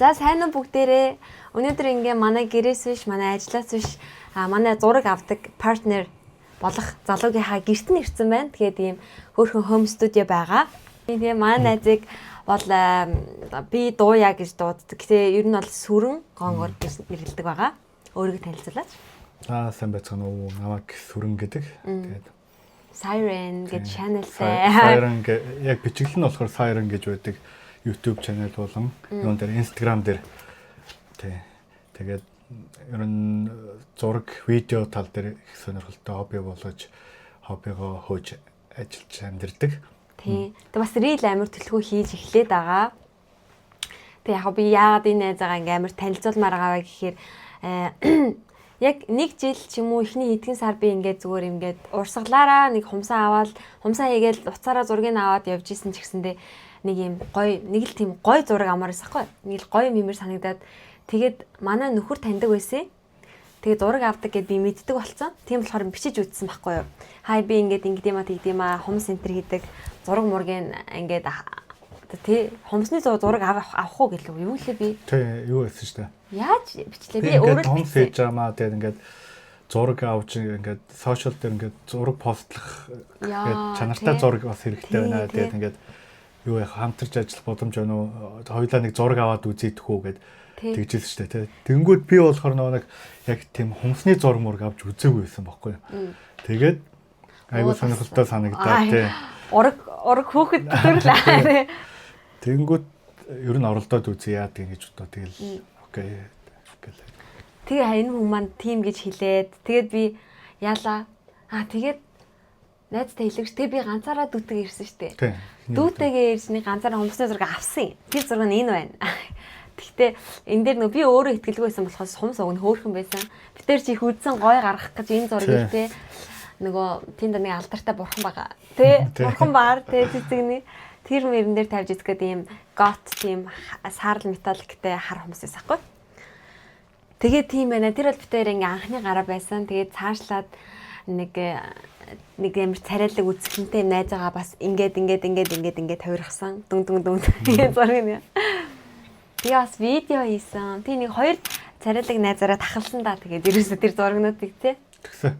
За сайн уу бүгдээрээ. Өнөөдөр ингээ манай гэрээс биш, манай ажлаас биш, манай зураг авдаг партнер болох залуугийнхаа гэрт нь ирсэн байна. Тэгээд ийм хөөрхөн home studio байгаа. Тэгээ манай найзыг бол би дууя гэж дууддаг. Гэтэ ер нь бол сүрэн гонгор гэж нэрлэдэг байгаа. Өөрийгөө танилцуулаач. Сайн байцгаана уу? Намайг сүрэн гэдэг. Тэгээд Siren гэж channelтэй. Siren яг бичлэг нь болохоор Siren гэж байдаг. YouTube channel болон юун дээр Instagram дээр тэгээд ер нь зураг, видео тал дээр их сонирхолтой хобби болгож хоббигоо хөөж ажиллаж амьдэрдэг. Тий. Тэг бас рeel амир төлхөө хийж эхлээд байгаа. Тэг яг би яагаад энэ найзаагаа ингээм амир танилцуулмаар байгаа гэхээр яг нэг жил ч юм уу эхний хэдхэн сар би ингээд зүгээр ингээд урсгалаараа нэг хумсаа аваад хумсаа хийгээл уцаараа зургийг аваад явж исэн ч гэсэндээ нэг юм гоё нэг л тийм гоё зураг амаарс ахгүй. Нэг л гоё мэмэр санагдаад тэгээд манай нөхөр таньдаг байсан. Тэгээд зураг авдаг гэд би мэддэг болсон. Тийм болохоор бичиж үзсэн байхгүй юу. Хай би ингээд ингэдэм а тэгдэм а хумс энтер хийдэг зураг мургийн ингээд тий хумсны зураг авах уу гэлээ юу лээ би. Тий юу байсан шүү дээ. Яаж бичлээ би өөрөө хумс хийж байгаамаа тэгээд ингээд зураг авч ингээд сошиал дээр ингээд зураг постлох тэгээд чанартай зураг бас хэрэгтэй байна. Тэгээд ингээд юу яах хамтарч ажиллах боломж байна уу? Хоёулаа нэг зураг аваад үзийдэх үү гэд тэгжсэн шүү дээ. Тэнгүүд би болохоор нэг яг тийм хумсны зураг мураг авч үзээгүй байсан байхгүй юу. Тэгээд айгуу сонирхолтой санагдаад тий. Ураг хөөхд төрлөө. Тэнгүүд ер нь оролдоод үзье яа гэж бодоо тэгэл окей гэлээ. Тэгээ энэ хүмүүс маань тим гэж хэлээд тэгээд би яалаа тэгээд найзтай хэлэгч тэгээ би ганцаараа дүүтэйг ирсэн шүү дээ. Дүүтэйгээ ирсний ганцаараа хумсны зураг авсан. Тэр зураг нь энэ байна. Гэхдээ энэ дээр би өөрөө итгэлгүй байсан болохоос хумс уг нь хөөрхөн байсан. Би тэр чи хүдсэн гой гаргах гэж энэ зургийг те нөгөө тэнд нэг алдартай бурхан байгаа. Тэ бурхан баар тэ цэцэгний тэр мөрөн дээр тавьж изгээд ийм гот тийм саарл металликтэй хар хумс эсэхгүй. Тэгээ тийм байна. Тэр бол битээр ингээ анхны гараа байсан. Тэгээ цаашлаад нэг амар царайлаг үзэсгэлэнтэй найзаагаа бас ингээд хувиргасан. Дүн зураг нь. Тэгээ бас видео хийсэн. Тэгээ нэг хоёр царайлаг найзаараа тахалсан да. Тэгээд ерөөсөө тэр зурагнуудыг тий. Тэгсэн.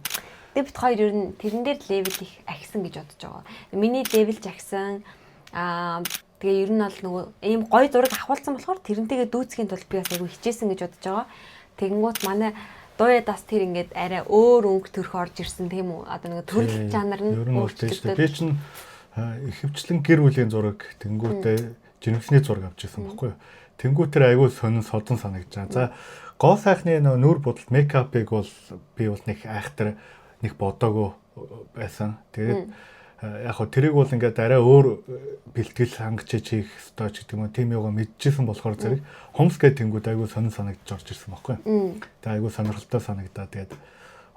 Тэгээ бит хоёр ер нь тэрэн дээр левел их ахисан гэж бодож байгаа. Миний левел ч ахисан. Тэгээ ер нь бол нөгөө ийм гоё зураг авахулсан болохоор тэрнтэйгээ дүүцхийн тулд би бас айгүй хичээсэн гэж бодож байгаа. Тэгэнгүүт манай дууядас тэр ингээд арай өөр өнгө төрх орж ирсэн тийм үү? Одоо нэг төрөл жанр нь өөрчлөгдөв. Би чинь ихэвчлэн гэр бүлийн зураг тэнгүүтээ жирэмсний зураг авч ирсэн баггүй юу? Тэнгүүт тэр айгүй сонин содон санагдаж байгаа. За гоо сайхны нүүр бодолт мейкапыг бол би бол нэг айхтар нэг бодоогүй байсан. Тэгээд яг хөө тэрийг бол ингээд арай өөр бэлтгэл хангачиж хийх ёстой ч гэдэг юм уу. Тим юугаа мэдчихсэн болохоор зэрэг хумс гэдэг тэнгүүд айгүй сонин санагдаж орж ирсэн баггүй. Тэгээд айгүй сонирхолтой санагдаа. Тэгээд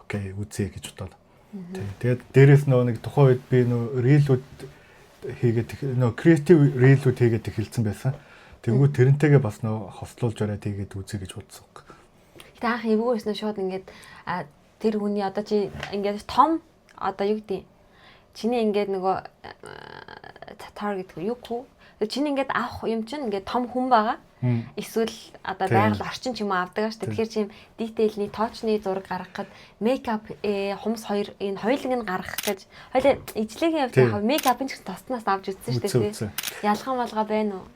окей үзье гэж бодоод. Тэгээд дээрээс нэг тухайн үед би рилүүд хийгээд креатив рилүүд хийгээд эхэлсэн байсан. Тэнгүүд тэрнтэйгээ бас хослуулж бариад хийгээд үзье гэж бодсон. Гэтэ анх эвгүй байсан шууд ингээд тэр хүний одоо чи ингээд том одоо юу гэдэг чиний ингээд нөгөө таргет юу хөө чиний ингээд авах юм чинь ингээд том хүн байгаа. Эсвэл одоо байгаль орчин ч юм уу авдаг шүү дээ. Тэгэхээр чи детейлний тоочны зураг гаргахад мейкап хумс хоёр энэ хоёуланг нь гаргах гэж хоёлаа ижлэгийн явдлыг мейкапын ч тоснаас авч үзсэн шүү дээ. Ялгаа малгай байна уу?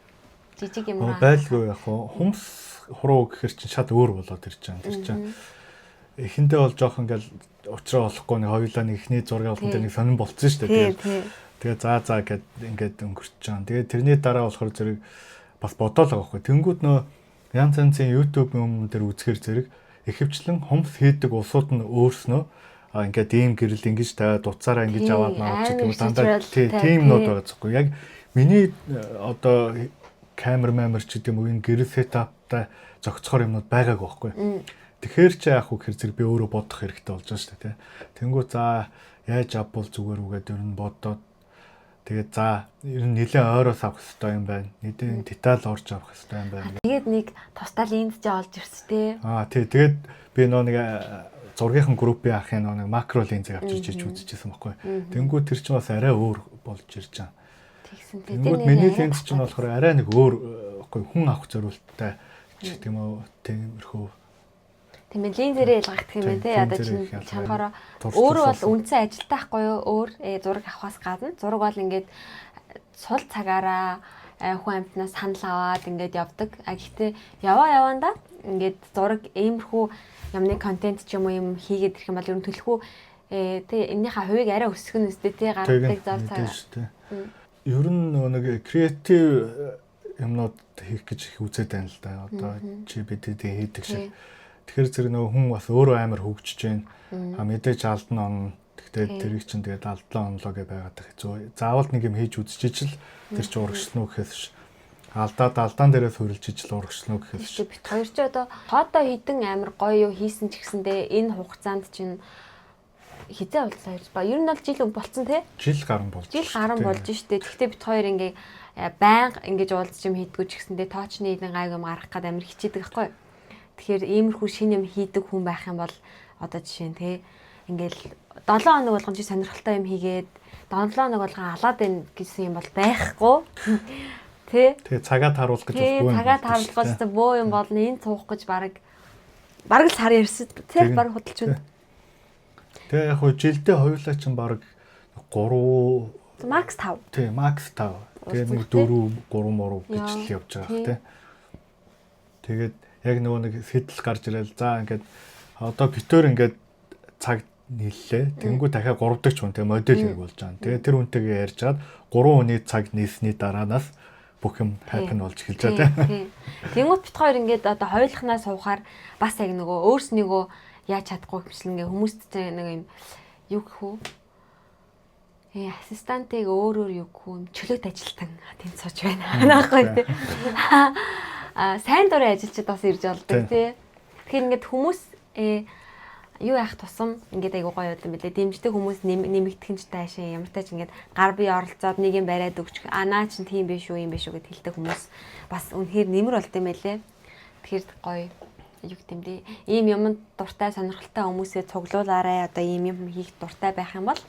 Жижиг юм аа. Байлгүй яг хумс хуруу гэхэр чинь шат өөр болоод ирж байгаа. Тэр чинь эхэндээ бол жоох ингээл уучраа болохгүй нэг хоёулаа нэг ихний зураг авах дээр нэг сонирн болцсон шүү дээ. Тэгээ заа гэд ингээд өнгөрч байгаа. Тэгээ тэрний дараа болохоор зэрэг бас бодоолаа байхгүй. Тэнгүүд нөө янз янзын YouTube юм дээр үзэхэр зэрэг ихэвчлэн хумс хийдэг улсууд нь өөрснөө ингээд ийм гэрэл ингэж тавиад уцаараа ингэж аваад навч гэдэг юм дандаа тийм нууд байгаа зүггүй. Яг миний одоо камер ч гэдэг юм уу энэ гэрэл сетаптай зохицохоор юмнууд байгаагүй байхгүй. Тэгэхээр чи яах вэ гэхээр зэрэг би өөрөө бодох хэрэгтэй болж байгаа шүү дээ. Тэнгүү за яаж авбал зүгээр үгээд ер нь бодоод тэгээд за ер нь нэлээд ойроос авах хэрэгтэй юм байна. Нэлээд деталь орж авах хэрэгтэй юм байна. Тэгээд нэг тусдаа линз ч олж ирсэн тий. Тэгээд би нэг зургийнхан группийн ахын нэг макро линзийг авч ирж үзчихсэн байхгүй. Тэнгүү тэр чинь бас арай өөр болж ирж байгаа. Тэгсэн. Тэнгүү миний линз чинь болохоор арай нэг өөр хүн авах зорилттой ч гэдэг юм уу тиймэрхүү. Тийм ээ линзэрээ ялгагдах юм байна те. Одоо чинь чамхаараа өөрөө бол үндсэн ажилтай байхгүй юу? Өөр зураг авахаас гадна зураг бол ингээд сул цагаараа хүн амьтнаас санал аваад ингээд явдаг. Гэхдээ яваандаа ингээд зураг иймэрхүү юмны контент ч юм уу юм хийгээд ирэх юм бол ер нь төлөхөө тэгээ энэнийхээ хувийг арай өсгөх нь үстэй тий гаргадаг зар цагаа. Ер нь нэг креатив юмнууд хийх гэж их үзээд байна л да. Одоо чи бидэд хийдэг шиг. Тэгэхээр зэрэг нөгөө хүн бас өөрөө амар хөгжиж байна. Мэдээж алдна он. Тэгтээ тэрийг чинь тэгээд алдлаа онлоо гэж байгаад их зөө. Заавал нэг юм хийж үзчихэж л тэр чинь урагшлна уу гэхээс ш. Алдаан дээрээс хөрөлж ижил урагшлна уу гэхээс ш. Бид хоёр ч одоо тоодоо хідэн амар гоё юу хийсэн ч гэсэндээ энэ хугацаанд чинь хизээ боллоо гэж ба. Ер нь бол жил болцсон тий? Жил гарan болж. Жил гарan болж штэ. Тэгтээ бид хоёр ингээ байнга ингэж уулзч юм хийдгүү ч гэсэндээ тоочны нэг гайг юм гарах гээд амар хичээдэг байхгүй. Тэгэхээр иймэрхүү шин юм хийдэг хүн байх юм бол одоо жишээ нь тий ингээл 7 хоног болгон чи сонирхолтой юм хийгээд 7 хоног болгон алаад байна гэсэн юм бол байхгүй. Тэ? Тэгээ цагаа тааруулах гэж бол бөө юм. Цагаа тааруулах гэж бөө юм болно. Энэ цуух гэж бараг л сар ярьсан. Тэ бараг худалч байна. Тэгээ яг хөө жилдээ хоёулаа чинь бараг 3 макс 5. Тий, макс 5. Тэгээ нэг 4 3 моруу гэж л явж байгаа хэ тэ. Тэгээд яг нөгөө нэг сэтэл гарч ирэл за ингээд одоо битээр ингээд цаг нийллээ. Тэнгүү дахиад 3 дахь хүн тэгээ модель хэрэг болж байгаа. Тэгээ тэр үнтэйгээ ярьж хаад 3 хүний цаг нийсний дараанаас бүх юм happen болж эхэлж байгаа тийм. Тэнгүүд бит хоёр ингээд одоо хойлохнаа суухаар бас яг нөгөө өөрснийгөө яаж чадахгүй хэмжил ингээ хүмүүст нэг юм юу гэх үү? Ассистантыг өөрөөр юу гэх юм чөлөөт ажилтан тэнд сууж байна. Наахгүй тий. Сайн дурын ажилчид бас ирж болдог тий. Тэгэхээр ингээд хүмүүс юу яах тусам ингээд айгуу гоё юм билээ. Дэмждэг хүмүүс нэмэгдэх нь ч таашаа ямар тач ингээд гар бие оролцоод нэг юм бариад өгч наа чин тийм биш үү юм биш үү гэд хэлдэг хүмүүс бас үнэхээр нэмэр болд юм байлээ. Тэгэхээр гоё юу гэмдээ. Ийм юмд дуртай сонирхолтой хүмүүсээ цуглуулаарай. Одоо ийм юм хийх дуртай байх юм бол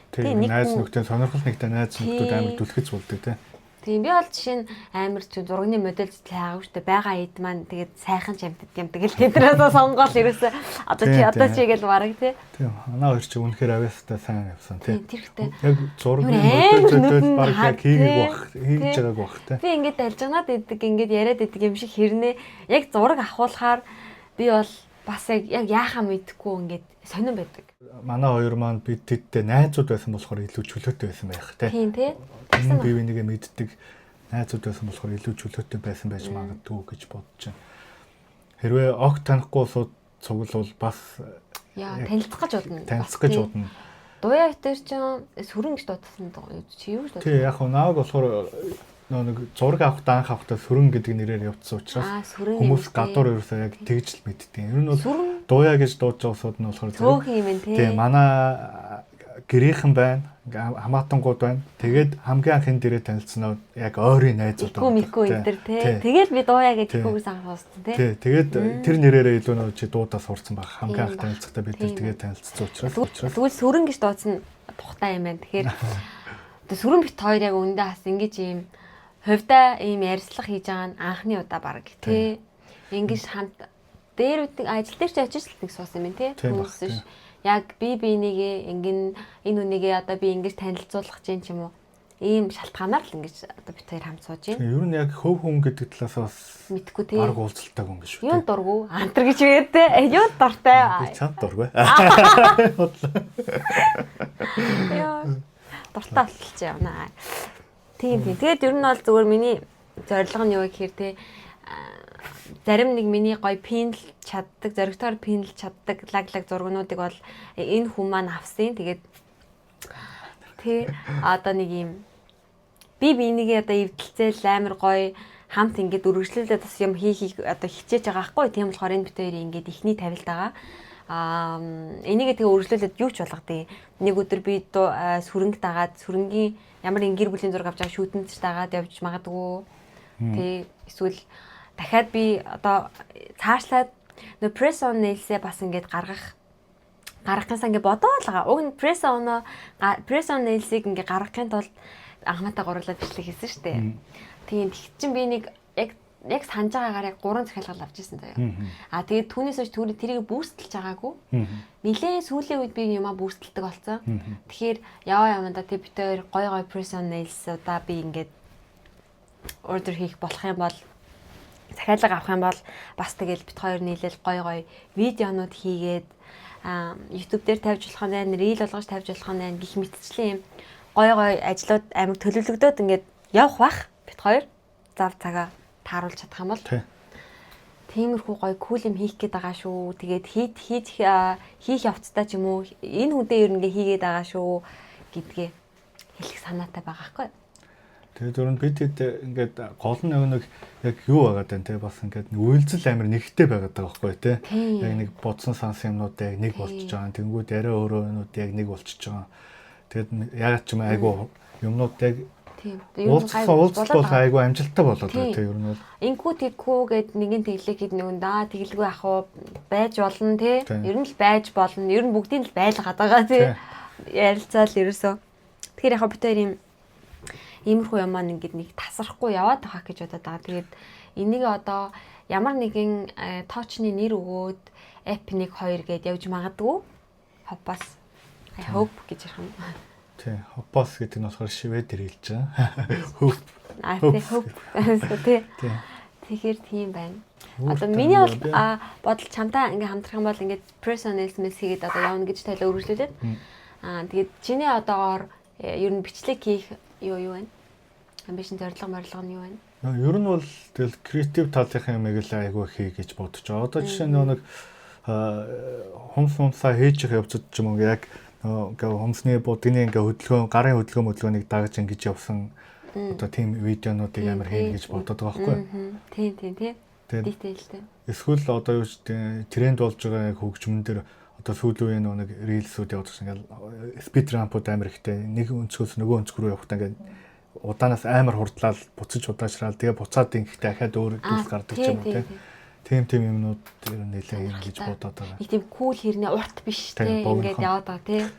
тийм найз нөхдөд сонирхол нэгтэй найз нөхдөд амар түлхэж болдог тийм. Тийм би бол жишээ нь амар ч зургийн модель зэтлээ хаагүй штэ байгаа эд маань тэгээд сайхан ч амтд юм тэгэл тэдрээс сонгоол ерөөсөө одоо чи гэж бараг тий. Тийм манай хоёр чи үнэхээр авьяастай сайн явсан тий. Тэр ихтэй. Яг зургийн модель зэтэл бараг яг хийж байгааг бах тий. Би ингээд далжганаад идэг ингээд яриад идэг юм шиг хэрнээ яг зураг авахуулахаар би бол бас яг яахаа мэдэхгүй ингээд сонирн байдаг. Манай хоёр маань бид тэдтэй найзууд байсан болохоор илүү чөлөөтэй байсан байх тий. Тийм тий. Тэгсэн бие бинийгээ мэддэг найзууд байсан болохоор илүү чөлөөтэй байсан байж магадгүй гэж бодож байна. Хэрвээ огт танихгүй сууд цуглуул бас танилцах гэж бодно. Танилцах гэж бодно. Дуяа хэтэр чинь сүрэн гэж дуудсан чи юу гэж дуудсан? Тий, яг хөө нааг болохоор нэг зураг авахтаа анх авахтаа сүрэн гэдэг нэрээр явуулсан учраас хүмүүс гадуур ерөөсөө яг тэгж л мэддэг. Ер нь бол дуяа гэж дуудаж байгаа сууд нь болохоор цөөхөн юм байна тий. Тий, манай гэрийнхэн байна, хамаатангууд байна. Тэгээд хамгийн анх энэ дээрээ танилцсанаа яг ойрын найзууд байна. Микүү энэ төр тий. Тэгээд би дуяа гэж түүгээс анх сонссон тий. Тий, тэгээд тэр нэрээрээ илүү нөө чи дуудаа сурцсан баг. Хамгийн анх танилцахдаа бид тэр тэгээд танилцсан учраас. Тэгвэл сүрэн гэж дуудсан тухтай юм байна. Тэгэхээр сүрэн бит хоёр яг өндөө хас ингэж ийм хувьдаа ийм ярьслах хийж байгаа нь анхны удаа баг тий. Ингэж хамт дээр үтэг ажил дээр ч очиж л нэг суусан юм тий. Хүмүүс ш. Яг би энийгээ ингэн энэ үнийгээ одоо би ингэж танилцуулах гэж юм уу? Ийм шалтгаанаар л ингэж одоо бид хоёр хамт сууж байна. Ер нь яг хөв хүн гэдэг талаас бас мэдгүй тий. Бараг уулзалтай хүн гэж шүү. Юу дургу? Антар гэж үгээд юу дуртай? Би чад дургу. Яа. Дуртай болчих явна. Тийм. Тэгээд ер нь бол зүгээр миний зорилго нь юу гэхээр тий зарим нэг миний гоё пинл чаддаг, зоригтоор пинл чаддаг лаг зургнуудыг бол энэ хүн маань авсан. Тэгээд тий одоо нэг юм би энийгээ одоо эвдэлцэл амар гоё хамт ингээд үргэлжлүүлээд бас юм хийхийг одоо хичээж байгаа байхгүй. Тийм болохоор энэ бит хоёрын ингээд ихний тавилт байгаа. Энийгээ тэгээ үргэлжлүүлээд юу ч болгодیں۔ Нэг өдөр би сүрэнг дагаад сүрэнгийн ямар нэг гэр бүлийн зураг авч байгаа шүүтэнд дагаад явж магадгүй. Тий эсвэл дахиад би одоо цаашлаад нөө press on nails-ээ бас ингээд гаргахынсаа ингээд бодоод л байгаа. Уг нь press on nails-ийг ингээд гаргахын тулд анхнаатаа гурлаад бичлэг хийсэн шүү дээ. Тийм тэгт чинь би нэг яг яг санаж байгаагаар яг 3 захиалгал авч ирсэн заяа. Тэгээд түүнээс хойш тэрийг бүүстэл жагаагүй. Нилээн сүүлийн үед би юмаа бүүстэлдэг болсон. Тэгэхээр явандаа тэг бид хоёр гой person nails-удаа би ингээд ордер хийх болох юм бол захиалга авах юм бол бас тэгэл бит хоёр нийлэл гой видеонууд хийгээд YouTube дээр тавьж болох нь reel болгож тавьж болох нь гих мэтчлэн юм гой ажлууд амар төлөвлөгдөөд ингээд явах бах бит хоёр зав цагаа тааруулж чадах юм бол тиймэрхүү гой кул юм хийх гээд байгаа шүү. Тэгээд хийх явцдаа ч юм уу энэ хүнтэй ер нь ингээ хийгээд байгаа шүү гэдгээ хэлэх санаатай байгаа хгүй. Тэгээд зөвхөн бид ингээд гол нь нэг яг юу байгаад байна те бас ингээд үйлзэл амир нэгтэй байгаад байгаа байхгүй те. Яг нэг бодсон сансан юмнууд яг нэг болчихж байгаа. Тэнгүүд арай өөрөө юмнууд яг нэг болчихж байгаа. Тэгээд ягаад ч юм айгу юмнууд яг тийм. Уулзалт бол айгу амжилттай болоод байна те ер нь бол. Инкүү тэгхүү гэд нэгэн тэглэх хэд нэгэн тэглгүй ах уу байж болно те. Ер нь л байж болно. Ер нь бүгдийн л байлгаад байгаа те. Ярилцаал ерөөсөө. Тэгэхээр яг бид хоёр юм иймэрхүү юм маань ингээд нэг тасрахгүй яваад байгаа гэж бодоод байгаа. Тэгээд энийг одоо ямар нэгэн тоочны нэр өгөөд app 1 2 гээд явж магадгүй. Hoppas I hope гэж ярих юм. Тий, Hoppas гэдэг нь болохоор шведээр хэлж байгаа. Hope. Hope. Тий. Тэгэхээр тийм байна. Одоо миний бол бодол чамтай ингээ хамтрах юм бол ингээд personal message хийгээд одоо явна гэж тайлаа өргөжлүүлээд. Тэгээд чиний одоогоор ер нь бичлэг хийх юу байна? Амбишн зорилго нь юу байна? Ер нь бол тэгэл креатив талынхаа юмыг л айгүй хий гэж бодож байгаа. Одоо жишээ нь нэг хумсаа хийж явах явцад ч юм уу яг ингээ хумсны будны ингээ хөдөлгөөн гарын хөдөлгөөнийг дагаж ингэж явсан одоо тийм видеонуудыг амар хийн гэж бодоод байгаа байхгүй юу? Тийм. Дитейлтэй. Эсвэл одоо юу гэдэг тренд болж байгаа хөгжмөн дээр одоо сүүлийн үеийн нэг рилсүүд явуулсан ингээл спид рампууд амар ихтэй нэг өнцгөөс нөгөө өнцг рүү явахдаа ингээд удаанаас амар хурдлал буцаж удаашраал тэгээ буцаад ингэхдээ ахаад өөр дүүс гардаг ч юм уу тийм юмнууд ер нь нэлээ юм гэж бодоод байгаа. Нэг тийм кул хэрнээ урт биш те ингээд яваад байгаа те.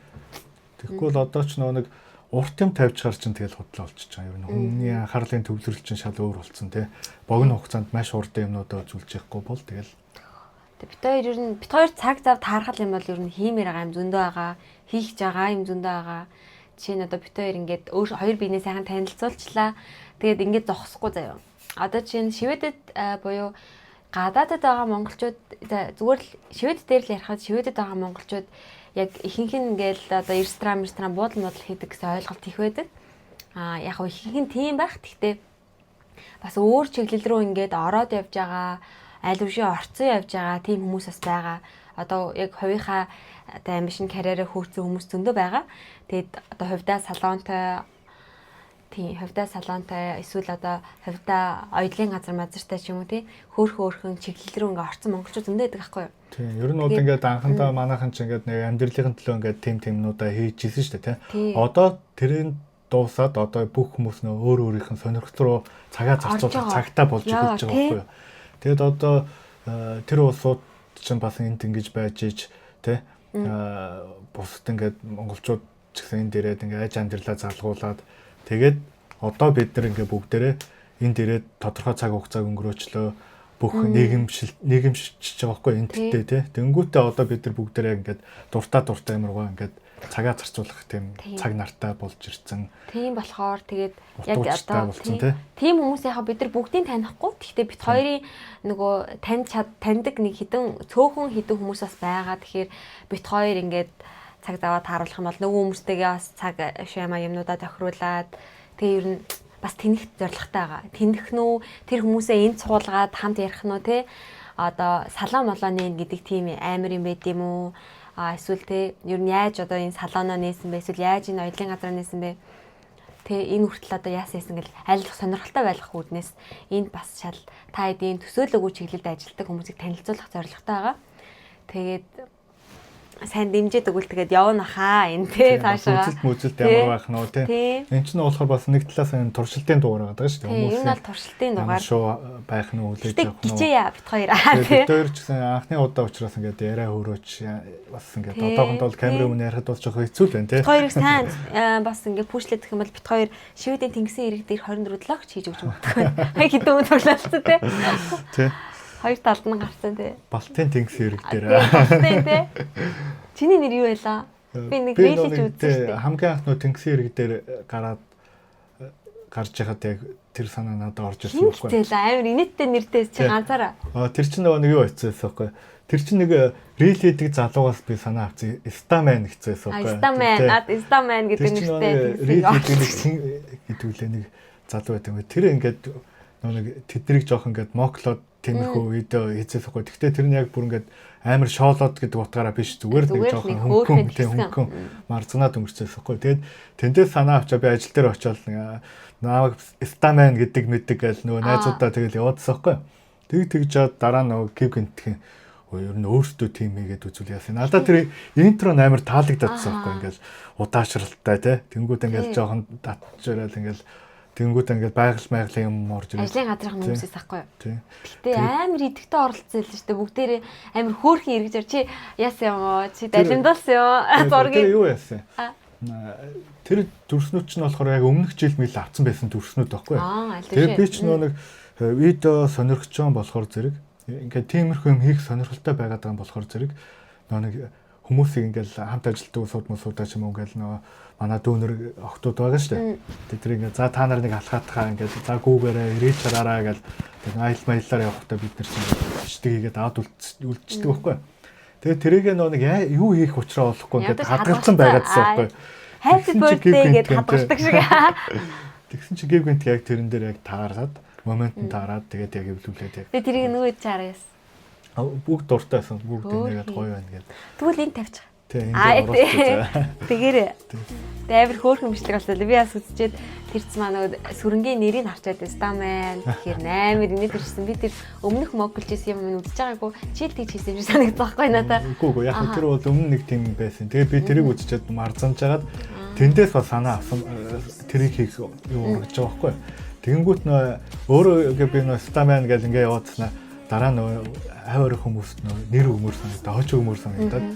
Тэгэхгүй л одоо ч нэг урт юм тавьж чаар чинь тэгэл худлаа болчихж байгаа. Ер нь хүний анхаарлын төвлөрөл чинь шал өөр болсон те. Богино хугацаанд маш хурдан юмнуудаа үзүүлж яахгүй бол тэгэл бит хоёр цаг зав таархал юм бол ер нь хиймээр байгаа юм зөндөө байгаа, хийх гэж байгаа юм зөндөө байгаа. Жишээ нь одоо бит хоёр ингээд хоёр биенээ сайхан танилцуулчлаа. Тэгээд ингээд зогсохгүй заяа. Одоо жишээ нь Шведэд буюу гадаадд байгаа монголчууд зүгээр л Швед дээр л ярихад Шведэд байгаа монголчууд яг ихэнх нь ингээд одоо ресторан буудлын хийдэг гэсэн ойлголт их байдаг. Яг ихэнх нь тийм байх. Гэхдээ бас өөр чиглэл рүү ингээд ороод явж байгаа аль ушийн орцсон явж байгаа тийм хүмүүс бас байгаа. Одоо яг хувийнхаа одоо амбишн карьераа хөөцсөн хүмүүс зөндөө байгаа. Тэгээд одоо хувьдаа салонтой эсвэл одоо хувьдаа оёдлын газартай ч юм уу тий хөөхөн чиглэл рүү ингээ орцсон монголчууд зөндөө байдаг байхгүй юу? Тийм. Ер нь бол ингээд анхандаа манайхан ч ингээд нэг амьдралын төлөө ингээд тиймнүүдаа хийжсэн шүү дээ тий. Одоо тэрийн дуусаад одоо бүх хүмүүс нөө өөр өөрийнх нь сонирхол руу цагаа зарцуулах цагтаа болж эхэлж байгаа байхгүй юу? Тэгэд одоо тэр улсууд чинь бас энд ингэж байж ич тий бусад ингээд монголчууд ч гэсэн энэ дээрээ ингээд аж амьдралаа залгуулад тэгээд одоо бид нар ингээд бүгдээрээ энэ дээрээ тодорхой цаг хугацааг өнгөрөөчлөө бүх нийгэмшиж байгаа байхгүй энэ тэттэй тий тэнгүүтээ одоо бид нар бүгдээрээ ингээд дуртай юмргаа ингээд цагаа зарцуулах тийм цаг нартай болж ирсэн. Тийм болохоор тэгээд яг одоо тийм хүмүүсийнхаа бид нар бүгдийг танихгүй. Гэхдээ бид хоёрын нөгөө таньдаг нэг цөөхөн хідэн хүмүүс бас байгаа. Тэгэхээр бид хоёр ингээд цаг заваа тааруулах юм бол нөгөө хүмүүстэйгээ бас цаг шама юмнуудаа тохируулаад тэгээ ер нь бас тэнэх зорилготой байгаа. Тэнэх нүү тэр хүмүүсээ энд суулгаад хамт ярих нь те одоо салон молооны гэдэг тийм амар юм байд юм уу? Эсвэл те ер нь яаж одоо энэ салоноо нээсэн бэ? Эсвэл яаж энэ оёдлын газар нээсэн бэ? Тэ энэ хүртэл одоо яасан гэл айлах сонирхолтой байх үүднээс энд бас шал та эдийн төсөөлөөгүй чиглэлд ажилладаг хүмүүсийг танилцуулах зорилготой байгаа. Тэгээд сайн дэмжиж өгвөл тэгээд явна хаа энэ тий цаашаа. Үзэлт ямар байх нь тий. Энд чинь болохоор бас нэг талаас нь туршилтын дугаар байгаа шүү дээ. Хүмүүс. Энэ бол туршилтын дугаар. Шоу байх нь үлээж явах нь. Гिचээ бит хоёр тий. Бид хоёр ч гэсэн анхны удаа учраас ингээд яриа хөрөөч бас ингээд одоохондоо бол камерын өмнө ярихад бол жоохон хэцүү л байна тий. Бид хоёрыг сайн бас ингээд пүүшлэх юм бол бид хоёр шивэдийн тэнгисийн ирэг дээр 24 логч хийж өгч магадгүй. Хэдэн өдөр тоглолцсон тий. Тий. Хоёр талд нь гарсан тий. Балтийн тэнгисийн ирэг дээр. Балтийн тий. Чиний нэр юу байлаа? Би нэг рилж үзсэн шүү дээ. Хамгийн анх нөө тэнгисийн ирэг дээр гарч яхад яг тэр санаа надад орж ирсэн байхгүй. Тэгэл амар инээдтэй нэртэй чи ганцаараа. Тэр чинь нөгөө нэг юу хэвчээсэн байхгүй. Тэр чинь нэг рил хийдэг залуугаас би санаа авсан. Стамен хэвчээсэн байхгүй. Стамен гэдэг нэртэй. Рил хийдэг нэг залуу байдаг. Тэр ингээд нөгөө нэг тэднийг жоох ингээд моклоод тэмэрхүү видео хийчихсэн байхгүй. Гэхдээ тэр нь яг бүр ингээд амар шоолоод гэдэг утгаараа биш зүгээр нэг жоохон хөнгөн марцнаад өнгөрчихсэн байхгүй. Тэгээд тэндээс санаа авчаа би ажил дээр очиод нааг стамен гэдэг мэддэг гэл нөгөө найзуудаа тэгэл яваадсан байхгүй. Тэгж жаад дараа нөгөө гив гинтхэн ер нь өөртөө тим хийгээд үзүүл яасан. Надад тэр интро амар таалагдчихсан байхгүй. Ингээл удаашралтай тий. Тэнгүүд ингээл жоохон татжрал ингээл тэнгүүд ингээд байгаль юм орж ирээ. Ажлын газрын хүмүүсээс ахгүй юу? Гэтэ амар идэвхтэй оролцсон л шүү дээ. Бүгдээрээ амар хөөрхөн эргэж чи яасан юм уу? Чи далимдуулсан юу? Зургийг юу яасан? Тэр дүрснүүд ч нь болохоор яг өмнөх жил мэл авсан байсан дүрснүүд байхгүй юу? Тэр би ч нэг видео сонирхчон болохоор зэрэг ингээд тиймэрхүү юм хийх сонирхолтой байгаад байгаа юм болохоор зэрэг нэг хүмүүсийг ингээл хамт ажилтдаг суудаа ч юм уу ингээл манай дүүнэр охтууд байгаа шүү дээ. Тэр ингээд за та нар нэг алхаатхаа ингээд за гүүгээрээ ирээд чараараа гэж айл маялаар явахдаа бид нар бичдэг хийгээд аваад үлдчихдэг байхгүй. Тэгээд тэрийг нэг юу хийх учраа олохгүй ингээд хадгалсан байгаадсан байхгүй. Happy birthday гэж хадгалдаг шиг. Тэгсэн чи гив гэнт яг тэрэн дээр яг таараад момент нь таараад тэгээд яг эвлүүлээд яг. Тэгээд тэрийг нөгөө чараас бүгд дуртайсан бүгд ингээд гоё байна гэдэг. Тэгвэл энэ тавьчих. Тийм энэ тэгээрээ. Дэвэр хөөрхөн бичлэг боллоо. Би бас үзчихэд тэрц маа нөгөө сүрэнгийн нэрийг харчаад стамен гэхээр 8 инээд ирсэн. Би тэр өмнөх моглж исэн юм үзэж байгаагүй. Чил тэгж хийсэн юм санагдсан байхгүй надаа. Үгүй яг тэр бол өмнө нэг тийм байсан. Тэгээд би тэрийг үзчихэд марзамж жагаад тэндээс бас санаа авсан. Тэрийг хийх юу гэж байгаа байхгүй. Тэгэнгүүт нөө өөрөө би нөө стамен гэж ингээ яваадснаа дараа нөө аваар хүмүүст нөө нэр өмөр санагдаа, хоч өмөр санагдаад.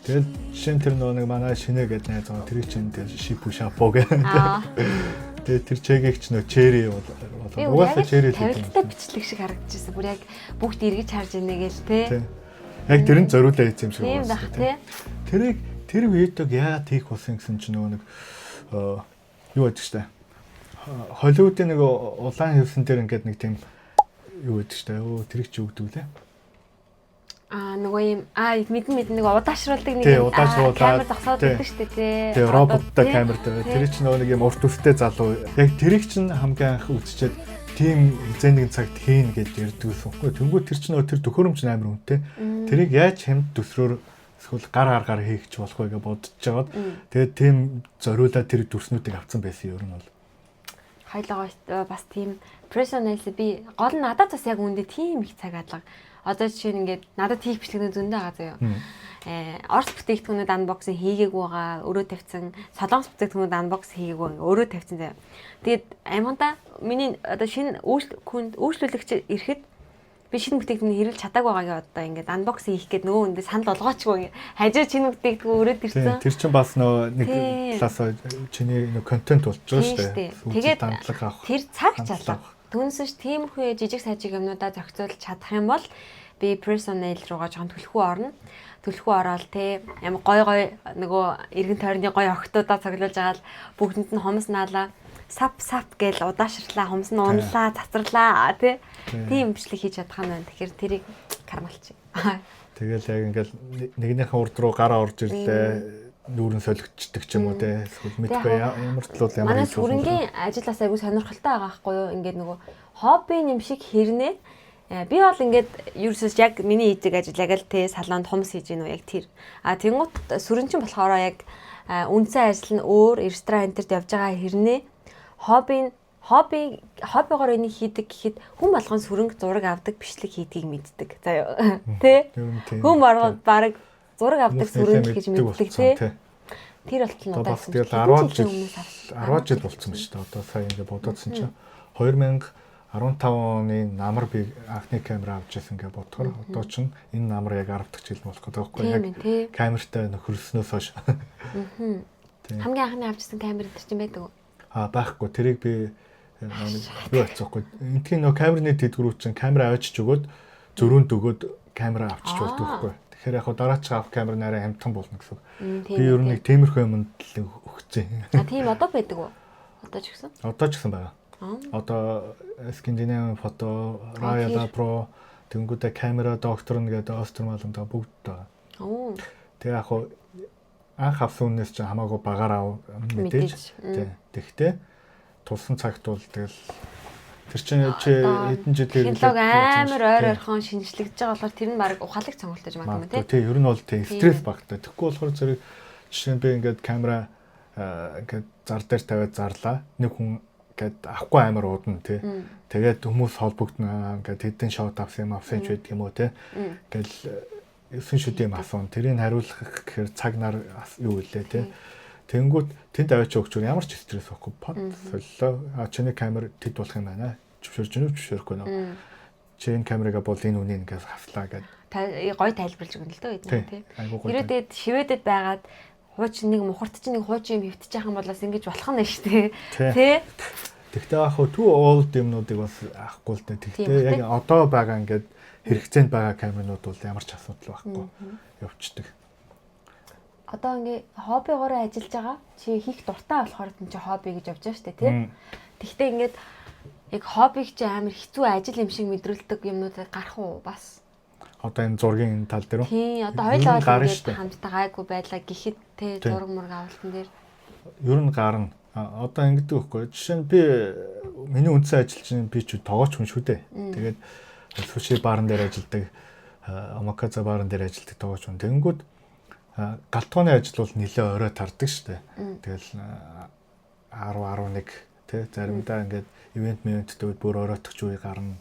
Тэгээд жишээ нь тэр нэг манай шинэ гэдэг найз байгаа тэр чинь тэр шипу шапо гэдэг. Тэгээд тэр чэгийг ч нөө чэри бол угаасаа чэри л тавилттай бичлэг шиг харагдчихсан. Бүр яг бүгд эргэж харж ийнэ гээл те. Яг тэр нь зориулаа хийсэн юм шиг байна. Тийм бах те. Тэр видеог яагаад хийх болсон гэсэн чинь нөгөө нэг юу гэдэг штэ. Холливуудын нэг улаан хевсэн дээр ингээд нэг тийм юу гэдэг штэ. Тэр их ч өгдөг лээ. Нөгөө юм мэдэн нэг удаашруулдаг нэг камер зогсоод байдаг шүү дээ тий. Тэгээ роботтой камер дээр тэр чинь нөгөө нэг юм урт үстэй залуу. Яг тэрийг чинь хамгийн анх үзчихэд тийм зэнийг цагт хийн гэж ярьдгүйсэн байхгүй. Тэнгүү тэр чинь нөгөө тэр төхөөрөмж амар үнэтэй. Тэрийг яаж хямд төсрөөр эсвэл гар хийгч болох вэ гэж бодож жагаад тэгээд тийм зориулаад тэр дүрснүүдийг авсан байсан ер нь бол. Хайлгаа бас тийм personal би гол нь надад бас яг үүндээ тийм их цаг алга. Одоо жишээ нь ингээд надад хийх бичлэгнүүд зөндөө байгаа заяа. Орос бүтээгдэхүүнүүд анбоксинг хийгээгүй байгаа, өөрөө тавьсан. Солонгос бүтээгдэхүүнүүд анбокс хийгээгүй, өөрөө тавьсан заяа. Тэгээд амганда миний одоо шинэ өөрчлөлөгч ирэхэд би шинэ бүтээгдэхүүнийг хэрэлж чадаагүй байгаагийн одоо ингээд анбоксинг хийх гээд нөгөө хүндээ санал болгоочгүй хажуу шинэ бүтээгдэхүүн өрөөд ирсэн. Тэр чинь бас нэг талаас чиний контент болж байгаа шүү дээ. Тэгээд тэр цаг чалга. Түүнээс тиймэрхүү жижиг сажиг юмнуудаа зохицуулж чадах юм бол би personal руугаа жоохон түлхүү орно. Түлхүү ороод те ямар гой нөгөө эргэн тойрны гой охтуудаа цоглуулж агаад бүгдэнд нь хомс наалаа сап гээл удаашрлаа хомс нь унлаа цацралаа те тийм бичлэг хийж чадах нь байна. Тэгэхээр тэрийг кармалчих. Тэгэл яг ингээл нэгнийхэн урд руу гараа орж ирлээ. Нүүрэн солигдчихдаг ч юм уу те эсвэл мэдгүй ямар талууд ямар манай сүрэнгийн ажиллаас айгүй сонирхолтой байгаа байхгүй юу ингээд нөгөө хобби юм шиг хэрнээ би бол ингээд ерөөсөж яг миний хийдэг ажил яг л те салонд хомс хийж гинөө яг тэр тэнгуут сүрэнчин болохоор яг үндсэн ажил нь өөр ресторантерт явж байгаа хэрнээ хоббигоор энийг хийдэг гэхэд хүн болгон сүрэнг зураг авдаг бичлэг хийдгийг мэддэг заяа тий хүн болгоод баг зураг авдаг сүрэн гэж мэддэг тий. Тэр болтол нь бас тэгэл 10 жил болцсон байна шүү дээ. Одоо сая ингээд бодоодсон чинь 2015 оны намар би анхны камера авч ирсэн гэж бодохоор одоо чинь энэ намар яг 10 дахь жил болох гэдэг байхгүй яг камертай нөхөрснөөс хойш. Хамгийн анхны авчихсан камер дээр чинь байдаг уу? Байхгүй. Тэрийг би юу ацсахгүй. Эндхийн нөө камерны тэдгэрүүд чинь камера авчиж өгөөд зөрүүнд өгөөд камера авчиж болдог байхгүй. Тэгэхээр яг дараач авах камер нарай амтхан болно гэсэн. Би ер нь нэг тиймэрхүү юмд л өгцөө. Тийм одоо байдаг уу? Одоо ч гэсэн? Одоо ч гэсэн байгаа. Одоо Скандинавын фото, Raya Pro, тэнгуудаа камера доктор нэгээд Остермаланда бүгд байгаа. Тэгээ яг анх авсан үнээс чинь хамаагүй багаар мэдээж. Тэгтээ тулсан цагт бол тэгэл тэр чинь хэдэн жилээр технологи амар ойрхон шинжлэгдэж байгаа болохоор тэр нь баг ухаалаг цонголтож магадгүй тий. Ер нь бол тий стресс багтай. Тэгэхгүй болохоор зэрэг жишээ нь би ингээд камера ингээд зар дээр тавиад зарлаа. Нэг хүн ингээд авахгүй амар уудна тий. Тэгээд хүмүүс холбогдно ингээд хэдэн шот авсан ч байдаг юм уу тий. Ингээд 9 шүдийн асуун тэрийг хариулах гэхээр цаг нар юу илээ тий. Тэнгүүд тэнд аваач өгчөр ямар ч стресс байхгүй. Пот соллоо. Чиний камер тэд болох юм байна. Зөвшөөрч нү зөвшөөрөхгүй нөө. Чин камерага бол энэ үнийн ингээс хавслаа гэд. Гой тайлбарлаж өгнө л дөө эдгээр тий. Ирээдүйд шивэдэд байгаад хуучин нэг мухарт чинь нэг хуучин юм хөвтөж яхан болоос ингэж болох нь шүү дээ. Тий. Тэгтээ яг хөө two old юмнуудыг бас авахгүй л дээ. Тэгтээ яг одоо байгаа ингээд хэрэгцээнд байгаа камернууд бол ямар ч асуудал байхгүй. Явцдаг. Одоо ингээ хоббигоор ажиллаж байгаа чи хийх дуртай болохоор энэ чи хобби гэж явж байгаа шүү дээ тий. Тэгвэл ингээд яг хоббиг чи амар хэцүү ажил юм шиг мэдрүүлдэг юмнууд гарах уу бас? Одоо энэ зургийн тал дээр үү? Тий, одоо хоёулаа ингээд хамтдаа гайгүй байлаа гэхэд тий зураг мураг авалтан дээр ер нь гарна. Одоо ингэдэг байхгүй. Жишээ нь би миний үндсэн ажил чинь би ч тоогооч хүн шүү дээ. Тэгээд суши баарн дээр ажилладаг, амаказа баарн дээр ажилладаг тоогооч хүн. Тэнгүүд галтгооны ажил бол нэлээ орой тардаг штэ. Тэгэл 10-11 тий заримдаа ингээд ивент бүр оройтгч үе гарна.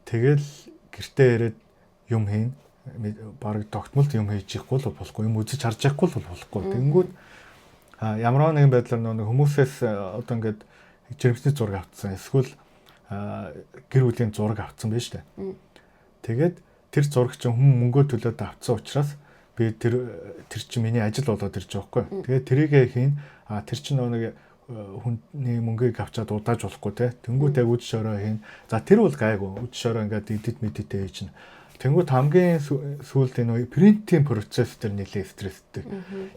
Тэгэл гэртээ ирээд юм хийн баг тогтмолд юм хийж ихгүй л болохгүй юм үзэж харж яахгүй л болохгүй. Тэнгүүд ямар нэгэн байдлаар нэг хүмүүсээс одоо ингээд жирэмсний зураг авцсан эсвэл гэр бүлийн зураг авцсан байж штэ. Тэгээд тэр зураг чинь хүн мөнгөө төлөөд авцсан учраас би тэр чинь миний ажил болоод ирж байгаа хгүй. Тэгээд тэрийгээ хийн тэр чинь нэг хүний мөнгийг авчаад удааж болохгүй те. Тэнгүүд яг үдшиш орой хийн. За тэр бол гайгүй. Үдшиш орой ингээд эдит медитээ хийж чинь. Тэнгүүд хамгийн сүүлд энэ принтинг процесс дээр нэлээд стресстэй.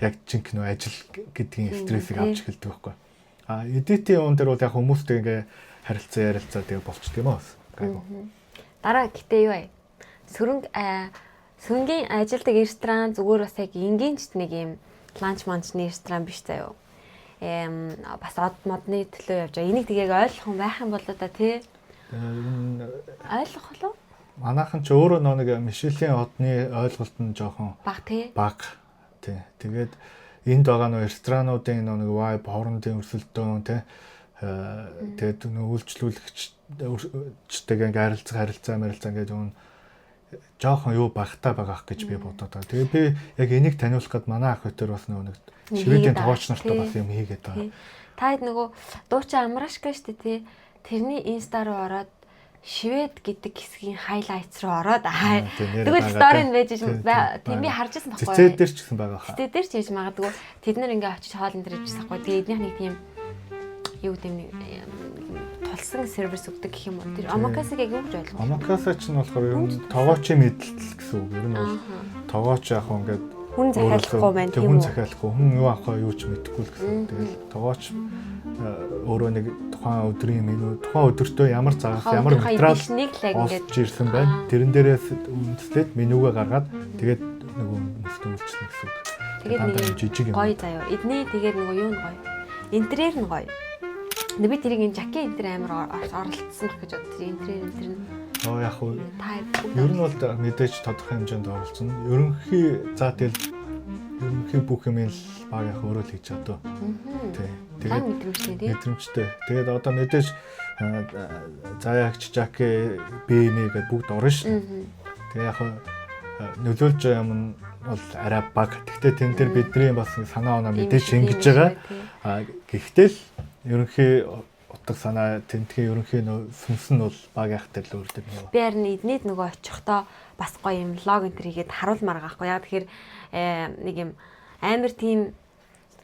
Яг жинхэнэ ажил гэдгийн стрессийг авч эхэлдэг байхгүй. Эдитийн он дээр бол яг хүмүүстэй ингээ харилцаа тэгээ болчтой юм аа. Гайгүй. Дараа гэтээ юу вэ? Сөрөнгийн ажилдаг ресторан зүгээр бас яг энгийнч нэг юм ланч манчны ресторан биш заяо. Бас од модны төлөө явж байгаа. Энийг тгийг ойлгох юм байх юм болоо да тий. Ойлгох болов? Манайхан ч өөрөө нэг Мишелийн одны ойлголт нь жоохон баг тий. Баг тий. Тэгээд энд байгаа нөө ресторануудын нэг vibe хоорондын өрсөлдөөн тий. Тэгээд үйлчлүүлэгчтэйгээ харилцаа ингээд юм жоохон юу багтаа байгаах гэж би бодоод байгаа. Тэгээ би яг энийг таниулах гээд манай ах өтөр бас нэг шивэдийн тоогооч нартай бас юм хийгээд байгаа. Та хэд нөгөө дуучин Амрашка штэ тий. Тэрний инста руу ороод шивэд гэдэг хэсгийн хайлайтс руу ороод тэгвэл сторийн байж тийм би харж байсан байхгүй. Цэцээ дээр ч гэсэн байгаа хаа. Цэцээ дээр ч хийж магадгүй. Тэд нар ингээ очиж хоолн дээр ижсэн байхгүй. Тэгээ эднийх нэг тийм юу гэдэм тулсан сервис өгдөг гэх юм уу. Тэр Амакасыг яг юу гэж ойлгох вэ? Амакаса ч нь болохоор ер нь тоогоочийн мэдлэл гэсэн үг. Ер нь бол тоогооч яг ингээд хүн захиалахгүй байна тийм үү? Хүн захиалахгүй, хүн юу авах вэ юу ч мэдэхгүй л гэсэн. Тэгэл тоогооч өөрөө нэг тухайн өдрийн меню, тухайн өдөртөө ямар загас, ямар материал олж ирсэн байна. Тэрэн дээрээс үндэслээд менюгаа гаргаад тэгээд нөгөө мөстө үйлчлэнэ гэсэн үг. Тэгээд нэг жижиг юм. Гоё заяа. Эдний тэгээд нөгөө юу нь гоё. Интерьер нь гоё. Би тэрийг энэ жакет энэ амар оролцсон гэж боддог. Интерьер нь. Яг уу. Ер нь бол мэдээж тодорхой хэмжээнд оролцсон. Ерөнхий бүх юм л баг яг өөрөө л хийж чаддаг. Тэгээд мэдрэмжтэй. Тэгээд одоо мэдээж заяагч жакет, BM гэдэг бүгд орно шүү. Тэгээд яг нөлөөлж байгаа юм нь бол арай бага. Гэхдээ тэн дээр бидний бас санаа оноо мэдээж шингэж байгаа. Гэхдээ л ерөнхий утга санаа тентгийн ерөнхий сүнс нь бол бага яхтай л өөр дөр нөгөө. Би харин эднийд нөгөө очихдоо бас гоё юм лог энэ төрийгээд харуулмаар gaахгүй. Яг тэгэхээр нэг юм амар тийм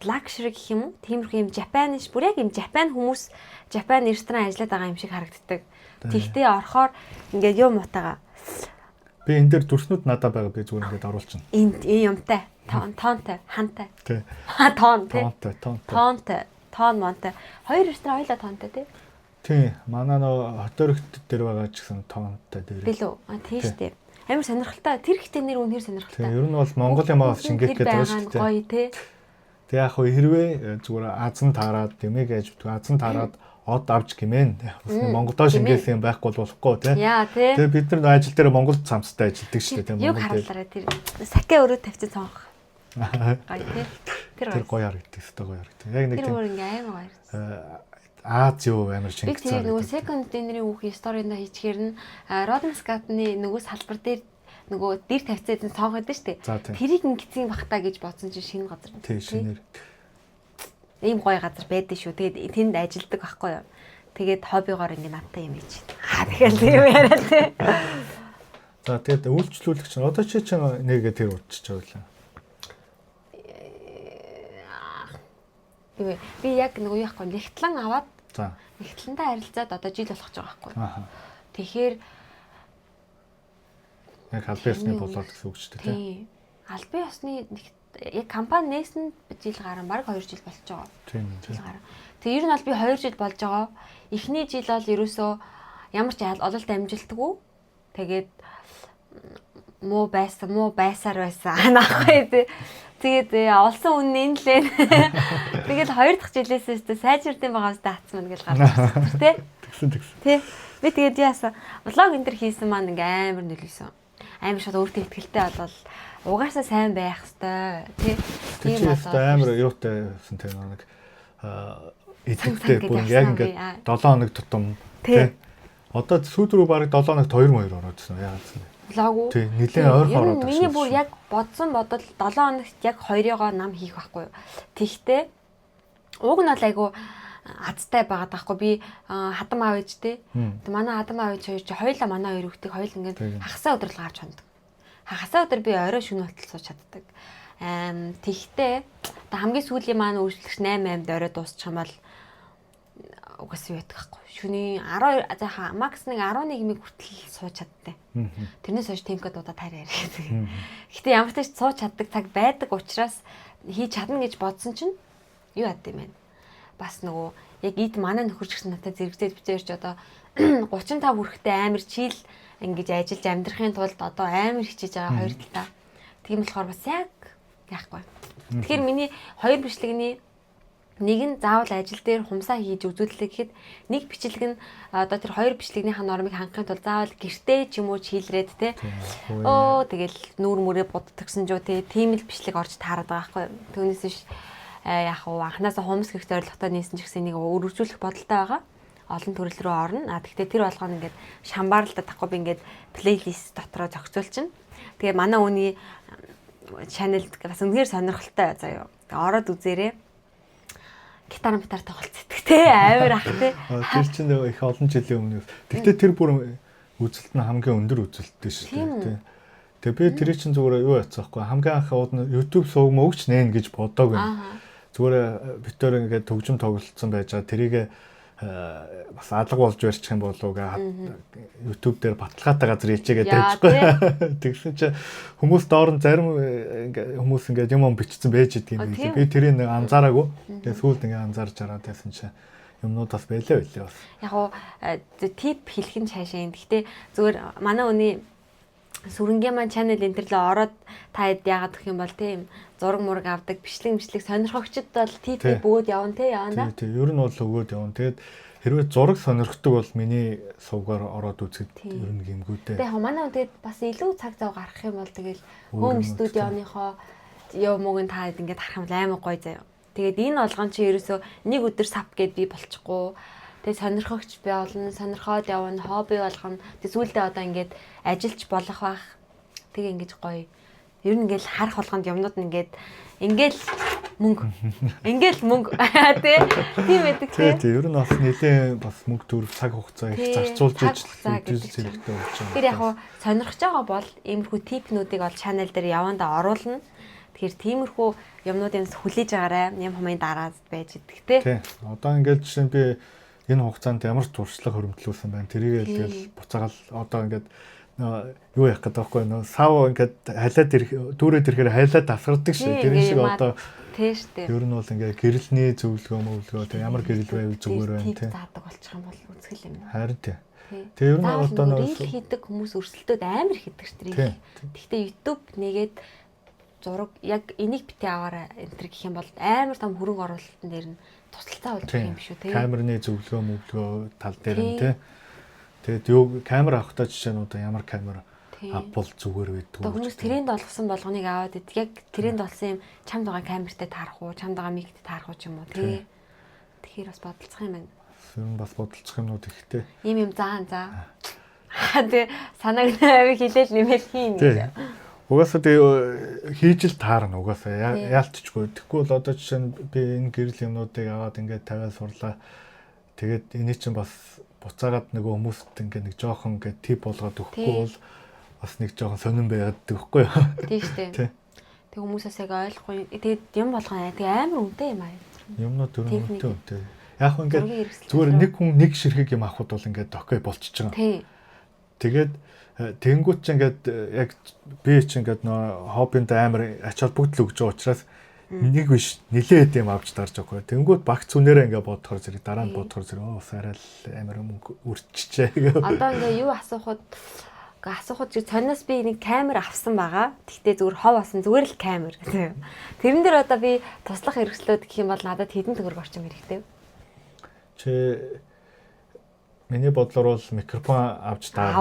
luxury гэх юм уу? Тиймэрхүү юм Japan-ш бүр яг юм Japan хүмүүс Japan ресторан ажиллаад байгаа юм шиг харагддаг. Тэгтээ орохоор ингээд юм утаага. Би энэ дээр дүрснүүд надад байгаа би зүгээр ингээд оруулчихна. Энэ юмтай, тоонтой, хантай. Тий. Тоон монтой. Хоёр ресторан хоёлаа тоонтой тий. Тий. Манай нөө хотөрөгт дээр байгаа ч гэсэн тоонтой дээр. Билүү? Тийм шүү дээ. Амар сонирхолтой. Тэр ихтэй нэр үнээр сонирхолтой. Тий. Ер нь бол Монгол юм аа шингээх гэдэг байна шүү дээ. Гоё тий. Тэг яг хэрвээ зүгээр азан таарад дэмэг ээж азан таарад од авч гимэн. Монголдоо шингээсэн юм байхгүй болохгүй тий. Яа тий. Тэгээ бид нар ажил дээр Монгол цамцтай ажилтдаг шүү дээ тий. Юу харуулаарай тэр сакэ өрөө тавьчих цонх. Гоё тий. Тэр гоё харагддаг өстой гоё харагддаг. Яг нэг тэр өөр ингээ амар гоё. Аз юу амар шингэсэн. Би тэр нөгөө second dinner-ийн үеийн сторинда хийчихээр нь Rodman's Garden-ы нөгөө салбар дээр нөгөө дэр тавьцаад цонх байдаг шүү дээ. Тэрийг ингэсэн бахтаа гэж бодсон чинь шинэ газар. Тий шинээр. Ийм гоё газар байдсан шүү. Тэгээд тэнд ажилдаг байхгүй юу. Тэгээд хоббигоор ингэ надтай юм хийж. Тэгэхээр тийм яриа тий. За тэгээд үйлчлүүлэгч нь одоо чи нэгэ тэр удчих жаглаа. Би яг нөгөө юу яахгүй нэгтлэн аваад нэгтлэнтэй харилцаад одоо жил болох гэж байгаа байхгүй. Тэгэхээр яг албан ёсны болоод гэсэн үг шүү дээ тий. Албан ёсны яг компани нээсэн жил гарan баг 2 жил болж байгаа. Тийм. Тэгээ ер нь бол би 2 жил болж байгаа. Эхний жил бол ерөөсөө ямар ч ололт амжилтгүй. Тэгээд муу байсаар байсан анаахгүй тий. Тэгээд олсон үнэн энэ л ээ. Тэгээд 2 дахь жилээс өстө сайжирдсан байгаа өстө хацман гэж гарч ирсэн тий. Тэгсэн. Тий. Би тэгээд яасан влог энэ төр хийсэн маань ингээ амар нөлөөсөн. Амар шууд өөртөө ихтэй болол угаасаа сайн байх хэвээр тий. Тийм амар юутай байсан тий нэг эдгтэй бүр яг ингээ 7 хоног тутам тий. Одоо сүүл рүү бараг 7 хоногт 2 ороодсон яагаад логу. Тий, нэлээд ойрхон ороод байна. Миний бүр яг бодсон бодол 7 хоногт яг 2-ёгоо нам хийх байхгүй юу. Тэгтээ уг нь бол айгу азтай байгаад байхгүй. Би хадам аав ээжтэй. Манай хадам аав ээж хоёр чи хоёулаа манай хоёр хүүхдийг хоёул ингээд хагасаа өдрөл гарч хондог. Хагасаа өдөр би орой шөнө болтол сууж чаддаг. Тэгтээ хамгийн сүүлийн маань үйлчлэгч 8-8-д орой дуусчих юм бол угсаа ятдаг байхгүй. Шөнийн 12 заахаа макс нэг 11-ийг хүртэл сууж чаддаг. Тэрнээс хойш темкод удаа таарай яриад. Гэтэ ямар ч тач сууж чаддаг цаг байдаг учраас хийж чадна гэж бодсон чинь юу яд юм бэ? Бас нөгөө яг эд манай нөхөрч гэсэн надад зэрэгцээд бичээрч одоо 35 хүрэхтэй амар чийл ингэж ажиллаж амьдрахын тулд одоо амар хичээж байгаа хоёр талаа. Тийм болохоор бас яг яахгүй. Тэгэхээр миний хоёр бичлэгний нэг нь заавал ажил дээр хумсаа хийж үзүүлэлээ гэхэд нэг бичлэг нь одоо тэр хоёр бичлэгнийхээ нормыг хангахын тулд заавал гэртээ ч юм уу хийлрээд те тэгэл нүүр мөрөө буддагсан жоо те тийм л бичлэг орж таарад байгаа байхгүй. Түүнээс биш яг уу анханасаа хумс гэх зорилготой нээсэн ч гэсэн нэг өргөжүүлэх бодолтой байгаа. Олон төрөл рүү орно. Тэгэхээр тэр болгоно ингээд шамбаарлалтад тахгүй би ингээд плейлист дотроо зохицуулчихна. Тэгээ манай үний channel бас үнэхээр сонирхолтой заяа. Ороод үзээрэй. Гитар тоглолцдог те амар ах те. Тэр чинь их олон жилийн өмнө. Гэхдээ тэр бүр үзэлт нь хамгийн өндөр үзэлттэй шүү дээ. Тэгээ би тэр чинь зүгээр юу яцсаахгүй хамгийн анх YouTube сууг мөгч нээн гэж бодоагүй. Зүгээр битээр ингээд төгжим тоглолцсон байж байгаа. Тэрийг бас алга болж барьчих юм болов уу YouTube дээр баталгаатай газар хийчээгээд тавьчихгүй. Тэгсэн чинь хүмүүс доор нь зарим хүмүүс ингээд юм бичсэн байж идэг юм. Би тэрийг анзаараагүй. Тэгээ сүүлд ингээд анзаарч хараад байсан чинь юмнууд бас байлаа байлээ бас. Яг уу тип хэлэх нь цаашаа. Гэхдээ зүгээр манай үний сүрэнгийн маань channel энэ төрлөө ороод та яагаад гэх юм бол тийм зураг мураг авдаг бичлэг сонирхогчд бол тип бөгөөд явна те явна. Тийм ер нь бол өгөөд явна. Тэгээд хэрвээ зураг сонирхдаг бол миний сувгаар ороод үзэхэд ер нь гимгүүтэй. Тэгээ манай хүн тэгээд бас илүү цаг зав гаргах юм бол тэгэл home студионыхоо юмыг та ингээд харах юм амар гоё заяа. Тэгээд энэ болгон чи ерөөсөө нэг өдөр сав гэд би болчихгүй. Тэгээ сонирхогч би олон сонирхоод явна, хобби болгоно. Тэгээ сүүлдээ одоо ингээд ажилч болох байх. Тэгээ ингэж гоё. Ер нь ингээл харах болгонд юмнууд нь ингээл мөнгө. Ингээл мөнгө. Тийм байдаг тий. Тий, ер нь бас нэлээ бас мөнгө төгрөг цаг хугацаа их зарцуулж үзэж хэрэгтэй болж байна. Тэр яг хуу сонирхож байгаа бол иймэрхүү типнүүдийг бол channel дээр явандаа оруулна. Тэгэхээр тиймэрхүү юмнуудын хүлээж агаарай. Ям хамын дараад байж идэх тий. Тий. Одоо ингээл жишээ нь би энэ хугацаанд ямар туршлага хөрөмтлүүлсэн байна. Тэрийг л буцаагаал одоо ингээд юу яах гэдэг вэ? Нөө сав ингээд хайлаад дүүрээд ирэхээр хайлаад тасгардаг шүү. Тэр шиг одоо тий штэ. Ер нь бол ингээд гэрэлний зөвлөгөө тэг ямар гэрэл байв зүгээр байна тий. Заадаг болчих юм бол үзгэл юм. Харин тий. Тэгээ ер нь одоо нөө хийдэг хүмүүс өрсөлдөд амар хийдэг штэ. Гэхдээ YouTube нэгээд зураг яг энийг битээ аваарай энэ төр гэх юм бол амар том хөрөнгө оруулалтын дээр нь тусалцаа болж байгаа юм шүү тий. Камерны зөвлөгөө тал дээр нь тий. Тэгээд юу камер авахдаа жишээ нь одоо ямар камер Apple зүгээр байдаг. Хүмүүс тренд болгосон болгоныг аваад идэг. Яг тренд болсон юм чамд байгаа камертай таарах уу, чамд байгаа мигтэй таарах уу ч юм уу тий. Тэгэхээр бас бодолцох юм байна. Ер нь бас бодолцох юмнууд ихтэй. Ийм заа. Тэгээ санааг авиг хилээл нэмэл хийн гэж. Угаасаа тэгээ хийж л таарна угаасаа яалтчгүй. Тэгэхгүй бол одоо жишээ нь би энэ гэрэл юмнуудыг аваад ингээд тавиад сурлаа. Тэгээд эний чинь бас буцаагаад нөгөө хүмүүст ингээд нэг жоохон ингээд тип болгоод өгөхгүй бол бас нэг жоохон сонирн байгаад өгөхгүй. Тийм шүү дээ. Тэг хүмүүсээс яг ойлгохгүй. Тэгээд юм болгоно. Тэг амар үнэтэй юм аа. Юмнууд үнэтэй. Яг хөө ингээд зүгээр нэг хүн нэг ширхэг юм авахд бол ингээд окей болчихж байгаа. Тийм. Тэгээд тэнгуут ч ингээд яг би ч ингээд нөө хоббинд амар ач холбогдол өгж байгаа учраас нэг биш нилээд юм авч дарж байгаа. Тэнгуут багц үнээрээ ингээд бодохоор зэрэг дараа нь бодохоор зэрэг ус арай л амар мөнгө үрччихээ. Одоо ингээд юу асуухад чи цаанаас би нэг камер авсан байгаа. Тэгтээ зүгээр хов асан зүгээр л камер гэсэн. Тэрэн дээр одоо би туслах хэрэгслүүд гэх юм бол надад хэдэн төгрөг орчим хэрэгтэй. Миний бодлоор бол микрофон авч таа.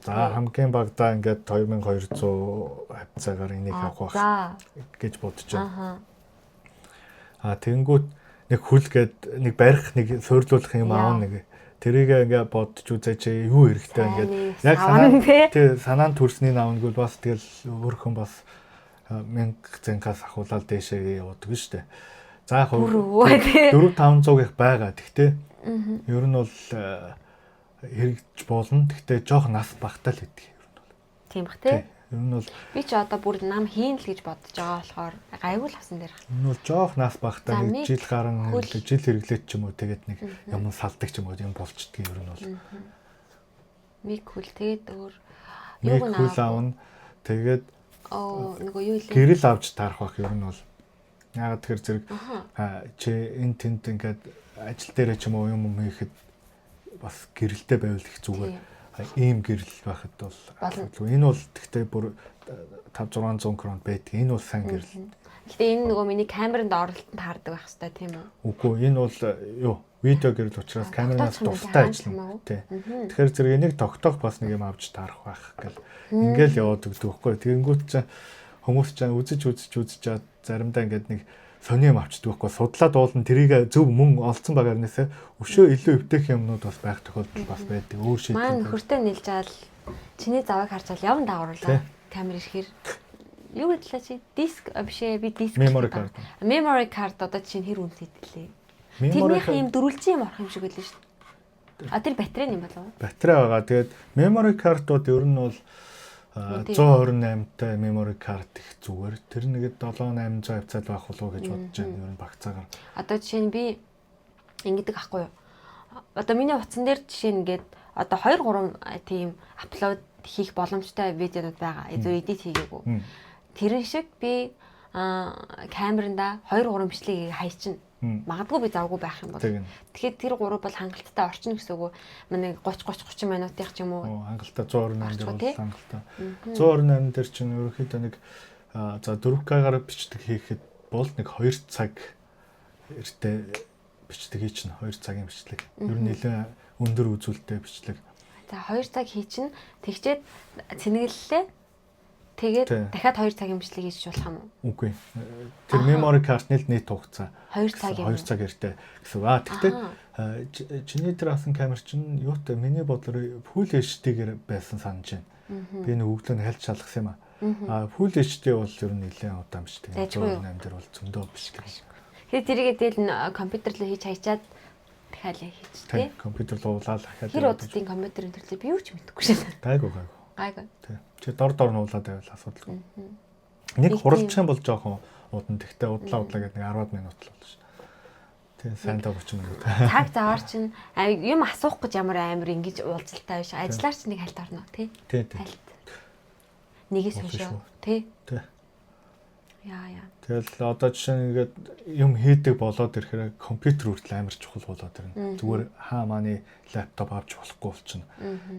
За хамгийн багадаа ингээд 2200 хавцаагаар энийг авах гэж бодож байна. Тэгэнгүүт нэг хүл гээд нэг барих нэг суйрлуулах юм аав нэг тэрийг ингээ бодож үзээ чи юу хэрэгтэй ингээд яг санаанд төрсний наавнгүй бас тэгэл өөрхөн бас 1000 цэнхаас ахуулаад дээшээ явуудаг шүү дээ. За яг 4-500 их байгаа. Гэхдээ ер нь бол хэрэгж болно. Гэхдээ жоох нас багтаал гэдэг юм бол. Тийм бах тий. Ер нь бол би ч одоо бүр нам хийн л гэж бодож байгаа болохоор гайвал авсан дээр. Энэ бол жоох нас багтаа нэг жил гарan жил хэрэглээч ч юм уу тэгээд нэг юм салдаг ч юм уу юм болчдөг ер нь бол. Мик хөл тэгээд өөр юуг нь аавна. Тэгээд нөгөө юу илээ. Гэрэл авч таарах бах ер нь бол. Яагаад тэр зэрэг чи энэ тэнд ингээд ажил дээр ч юм уу юм хийхэд бас гэрэлтэй байвал их зүгээр. Ийм гэрэл байхад бол энэ бол тэгтээ бүр 5-600 крон байдаг. Энэ бол сайн гэрэл. Гэтэ энэ нөгөө миний камеранд оролтонд таардаг байх хэвээр тийм үү? Үгүй энэ бол юу видео гэрэл учраас камераас тустай ажиллана. Тий. Тэгэхээр зэрэг энийг тогтоох бас нэг юм авч таарах байх гэл. Ингээл яваад өгдөг байхгүй. Тэгэнгүүт ч хүмүүс ч үзэж заримдаа ингээд нэг сони юм авчдаг байхгүй. Судлаад уулна тэрийг зөв мөн олцсон багаарнасаа өшөө илүү өвдөх юмнууд бас байх тохиолдол бас байдаг. Өөр шийдэл. Маань нөхөртэй нийлжаал чиний завыг харчаал явна дагуурлаа. Камер ирэхээр юу гэдлээ чи диск бишээ би диск memory card одоо чинь хэр үнэтэй хэлээ. Тэрнийх юм дөрвөлжин юм орох юм шиг байлаа шүү дээ. Тэр батарей юм болов уу? Батарей байгаа. Тэгээд memory card-ууд ер нь бол 128-тай memory card их зүгээр. Тэр нэгэд 7-800 хавцаад байх болов уу гэж бодож байна. Ер нь багцаагаар. Одоо жишээ нь би ингэдэг ахгүй юу? Одоо миний утсан дээр жишээ нь ингээд одоо 2-3 тийм апплод хийх боломжтой видеонууд байгаа. Зөв эдит хийгээгүй. Тэрэн шиг би камеранда 2-3 бичлэгийг хайчин. Магадгүй би завгүй байх юм бол. Тэгэхээр тэр 3 бол хангалттай орчин гэсэн үг. Манай 30 минутын ч юм уу. Хангалттай 128 дээр бол хангалттай. 128 дээр чинь ерөөхдөө нэг за 4К-гаар бичлэг хийхэд бол нэг 2 цаг эртээ бичлэг хийчин 2 цагийн бичлэг. Ер нь нэлээд өндөр үзүүлэлттэй бичлэг. За 2 цаг хийчин тэгчээд цэнгэллээ. Тэгээд дахиад 2 цагийн бичлэг хийж болох юм уу? Үгүй. Тэр memory card-ны нийт хугацаа 2 цаг юм. 2 цаг эртээ гэсэн. Тэгтээ чиний тэр авсан камер чинь юутай миний бодлоор Full HD-гээр байсан санаж байна. Би нэг өглөө нь хальт шалгасан юм аа. Full HD бол ер нь нэлээд удаан биш тийм. 108 дээр бол зөндөө биш гэж. Тэгэхээр тэрийгээ дээл компьютер руу хийж хайчаад дахиад хийж тий. Компьютер руу уулаад дахиад. Тэр удаагийн компьютерийн төрлөө би юу ч мэдэхгүй шээ. Гайгүй. Тий. Чи дор нуулаад байвал асуудалгүй. Нэг хуралдах юм бол жоохон удан тэгтээ удлаа гэдэг нэг 10 минут л болно шүү. Тийм сайн 30 минут. Цаг заваар чинь юм асуух гэж ямар амар ингэж уулзалтай биш. Ажиллаар чинь нэг хальт орно тий. Тий. Нэгээс хойшоо тий. Яа. Тэгэл одоо жишээ нь ингээд юм хийдэг болоод ирэхээр компьютер хүртэл амар чухал болоод ирнэ. Зүгээр хаа мааны лаптоп авч болохгүй болчихно.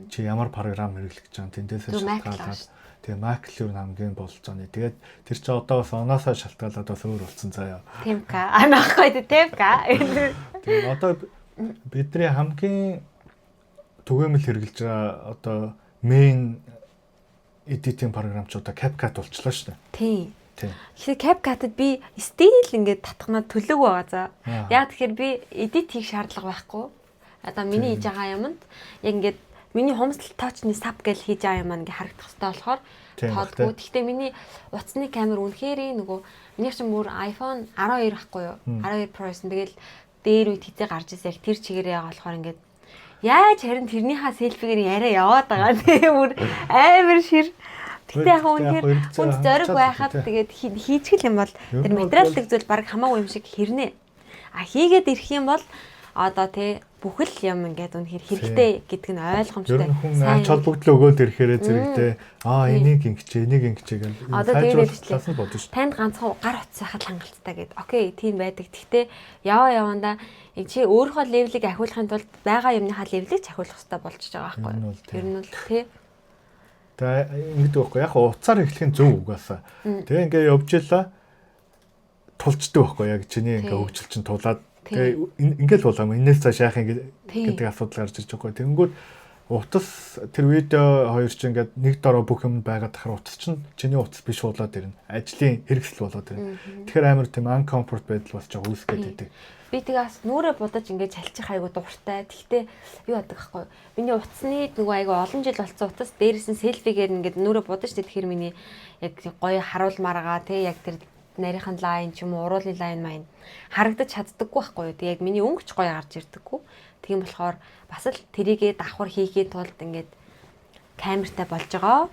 Чи ямар програм хэрэглэх гэж байгаа тэндээсээ шалтгаалаад тэгээ Mac л юу хамгийн болж байгаа. Тэгээд тэр чи одоо бас оноосоо шалтгаалаад бас өөр болсон заяа. Темка. Анаахгүй темка. Тэгээ одоо бидний хамгийн түгээмэл хэрэглэж байгаа одоо main editing програмчудаа CapCut болчихлоо шүү дээ. Тийм. Тэгэхээр CapCut-д би стил ингээд татхнаад төлөөгүй байгаа за. Яг тэгэхээр би edit хийх шаардлага байхгүй. Одоо миний хийж байгаа юмд яг ингээд миний Homes Touch-ны sub гэж хийж байгаа юм ингээд харагдах хэрэгтэй болохоор тоодгүй. Гэхдээ миний утасны камер үнэхээр нөгөө миний чинь бүр iPhone 12 байхгүй юу? 12 Pro гэсэн. Тэгэл дээр үе тэтэ гарч ирсэн яг тэр чигээрээ байгаа болохоор ингээд яаж харин тэрнийхээ селфигээр яриа яваад байгаа. Тэгээ бүр амар шир. Гэтэ яг үнэхээр хүнд зориг байхад тэгээд хийчихэл юм бол тэр материалдаг зүйл баг хамаагүй юм шиг хэрнэ. Хийгээд ирэх юм бол одоо тий бүхэл юм ингээд үнэхээр хэрэгтэй гэдг нь ойлгомжтой. Ер нь хүн ач холбогдол өгөөд ирэхээр зэрэгтэй энийг ингэж гэл одоо тэгээд бодож шүү. Танд ганцхан гар утас хахад хангалттай гэд. Окей, тийм байдаг. Гэхдээ явандаа чи өөрийнхөө левелийг ахиулахын тулд байгаа юмныхаа левелийг ч ахиулах хэрэгтэй болчихж байгаа байхгүй. Ер нь бол тий. Тэгээ ингэдэг байхгүй. Яг уцаар эхлэх нь зөв угаасаа. Тэгээ ингээ явж илаа тулчдаг байхгүй. Яг чиний ингээ хөгжил чинь тулаад тэгээ ингээл болоо. Энээс цааш яах юм гэдэг асуудал гарч ирж байгаа. Тэнгүүд утас тэр видео хоёр чинь ингээд нэг дороо бүх юм байгаад тахаар утас чинь чиний утас биш болоод ирнэ. Ажлын хэрэгсэл болоод ирнэ. Тэгэхээр амар тийм uncomfort байдал бас жоо үүсгээд идэг. Би тэгээс нүрээ будаж ингээд чалчих айгу дуртай. Тэгтээ юу яадаг байхгүй. Миний утасны нөгөө айгу олон жил болсон утас дээрээс нь селфигээр ингээд нүрээ будаж тэгэхээр миний яг гоё харуулмааргаа тий яг тэр нарийнхан лайн ч юм уу уруулын лайн маань харагдаж чаддаггүй байхгүй. Тэг яг миний өнгөч гоё гарч ирдэггүй. Тийм болохоор бас л тэрийгээ давхар хийхийн тулд ингээд камертай болж байгаа.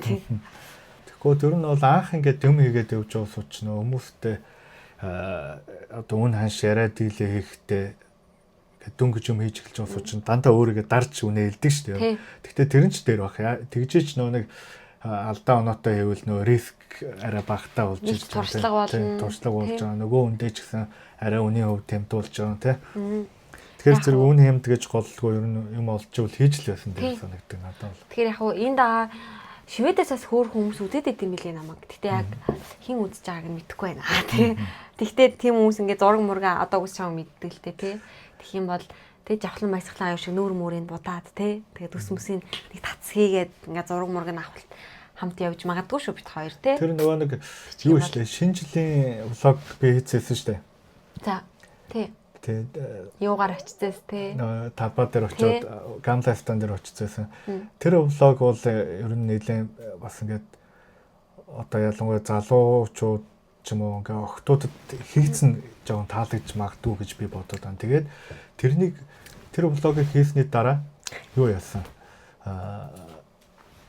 Тэгэхгүй тэр нь бол анх ингээд юм хийгээд явж байгаа сууч нөө хүмүүстэй одоо үн ханш яриа дийлээ хийхдээ дүн гэж юм хийж эхэлж байгаа сууч дандаа өөрийгөө дарж үнэ элдэг шүү дээ. Гэхдээ тэр нь ч дээр бах. Тэгжээч нөө нэг алдаа оноотой хэвэл нөө риск арай багтаа болж ирж байгаа. Туршлага болж байгаа. Нөгөө үндэ ч гэсэн арай үнийн хөв тэмдүүлж байгаа тий. Тэгэхээр зэрэг үн хэмд гэж голлгүй ер нь юм олжвол хийж л байсан дээр санагддаг надад бол. Тэгэхээр яг энэ даа Шведээс бас хөөр хүмүүс үзээд идэм билээ намайг. Гэтэ яг хин үзэж байгааг нь мэдэхгүй байна. Тий. Тэгтээ тийм хүмүүс ингээ зураг мурга одоо үс чам мэддэг л тий. Тэгэх юм бол тий жавхлан баясгалан аюу шиг нүүр мөрөнд будаад тий. Тэгээд ус мөсийн нэг тац хийгээд ингээ зураг мурга авалт хамт явж магадгүй шүү бит хоёр тий. Тэр нөгөө нэг юу ишлээ шинэ жилийн влог би хийчихсэн шүү дээ. За тий. Тэгээд юугаар очицээс тий. Талбай дээр очиод Ганлайфтан дээр очицсэн. Тэр влог бол ер нь нэлээд бас ингээд одоо ялангуяа залуучууд ч юм уу ингээ охтуудад хийцэн жоохон таалагдж магадгүй гэж би бодоод байна. Тэгээд тэр влогийг хийсний дараа юу яасан?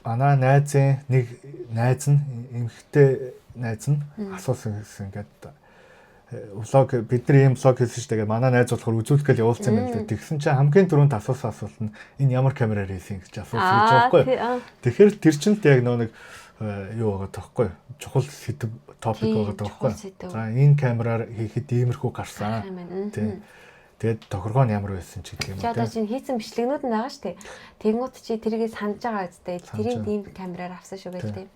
Ана найзын нэг найз нь эмэгтэй найз нь асуусан гэсэн ингээд влог бидний ийм влог хийсэн шүү дээ. Манай найз болохоор үзүүлэхэл явуулсан юм байна. Тэгсэн чинь хамгийн түрүүнд асуусан асуулт нь энэ ямар камераар хийсэн гэж асуусан гэж байхгүй. Тэгэхээр тэр чинь л яг нэг юу байгаа таахгүй. Чухал сэдв топик байгаа таахгүй. За энэ камераар хийхэд иймэрхүү гарсан. Тэгээд тохиргоо нь ямар байсан ч гэх юм. Одоо чинь хийсэн бичлэгнүүд нь байгаа шүү дээ. Тэнгуут чи тэрийг санаж байгаа үстэй. Тэрийг ийм камераар авсан шүү гэж тийм.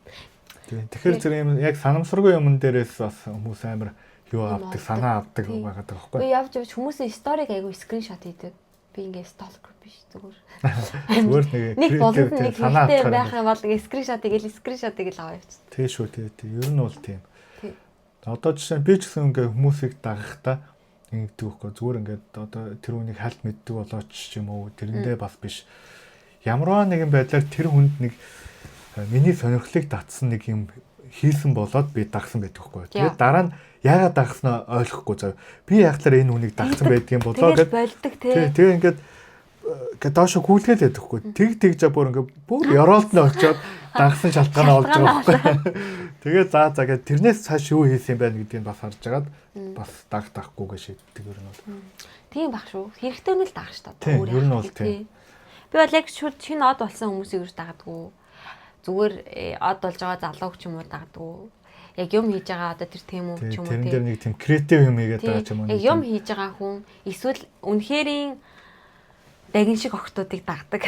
Тэгэхээр зэрэг юм яг санамсаргүй юм дээрээс бас хүмүүс амар юу авдаг, санаа авдаг байгаа таахгүй. Би явж хүмүүсийн сториг айгу скриншот хийдэг. Би ингээ сталкер биш зүгээр. Зүгээр нэг болонд нэг хэрэгтэй байх юм бол скриншотыг л аваа явчих. Тий шүү тий. Ер нь бол тийм. Одоо жишээ нь би ч гэсэн ингээ хүмүүсийг дагахтаа ингэдэг байхгүй. Зүгээр ингээд одоо тэр хүнийг хальт мэддэг болооч ч юм уу тэрэндээ бас биш. Ямарваа нэгэн байдлаар тэр хүнд нэг миний сонирхлыг татсан нэг юм хийсэн болоод би дагсан байдаг хгүй. Тэгээд дараа нь яагаад дагснаа ойлгохгүй зав. Би яахлаар энэ хүнийг дагсан байдгийн болоо гэж болдог тий. Тэгээ ингээд доошо гүйлгээл ядахгүй. Тэг бүр ингээд бүр ёроолтно очоод дагсан шалтгаанаа олж байгаа байхгүй. Тэгээ за гэд тэрнээс цааш юу хийсэн юм байна гэдгийг бас харж агаад бас дагахгүйгээ шийддэг ер нь бол. Тийм баг шүү. Хэрэгтэй нь л дагах шүү дээ. Ер нь бол тийм. Би бол яг шинэ од болсон хүмүүсийг юу дагадгүй. Зүгээр од болж байгаа залууг ч юм уу дагадгүй. Яг юм хийж байгаа одоо тэр тийм үү ч юм уу тийм. Тэр дээр нэг тийм креатив юм хийгээд байгаа ч юм уу. Яг юм хийж байгаа хүн эсвэл үнэхэрийн дагин шиг охтуудыг дагдаг.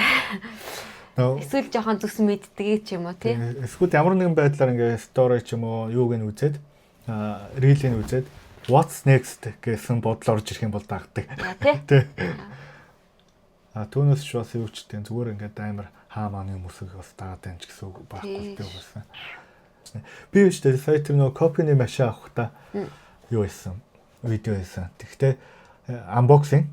Эсвэл жоохон зүс мэддэг ч юм уу тий. Эсвэл ямар нэгэн байдлаар ингээ стори ч юм уу юуг нь үзээд рилийг үзээд what's next гэсэн бодол орж ирэх юм бол дагдаг. Тий. Түүнээс ч бас юу ч тийм зүгээр ингээд амар хаамааны хүмүүсийг бас дагаад байна ч гэсэн үг байхгүй би угсаа. Би өчтөр сая тэр нөгөө копины машин авахдаа юу хийсэн? Видео хийсэн. Тэгтээ unboxing.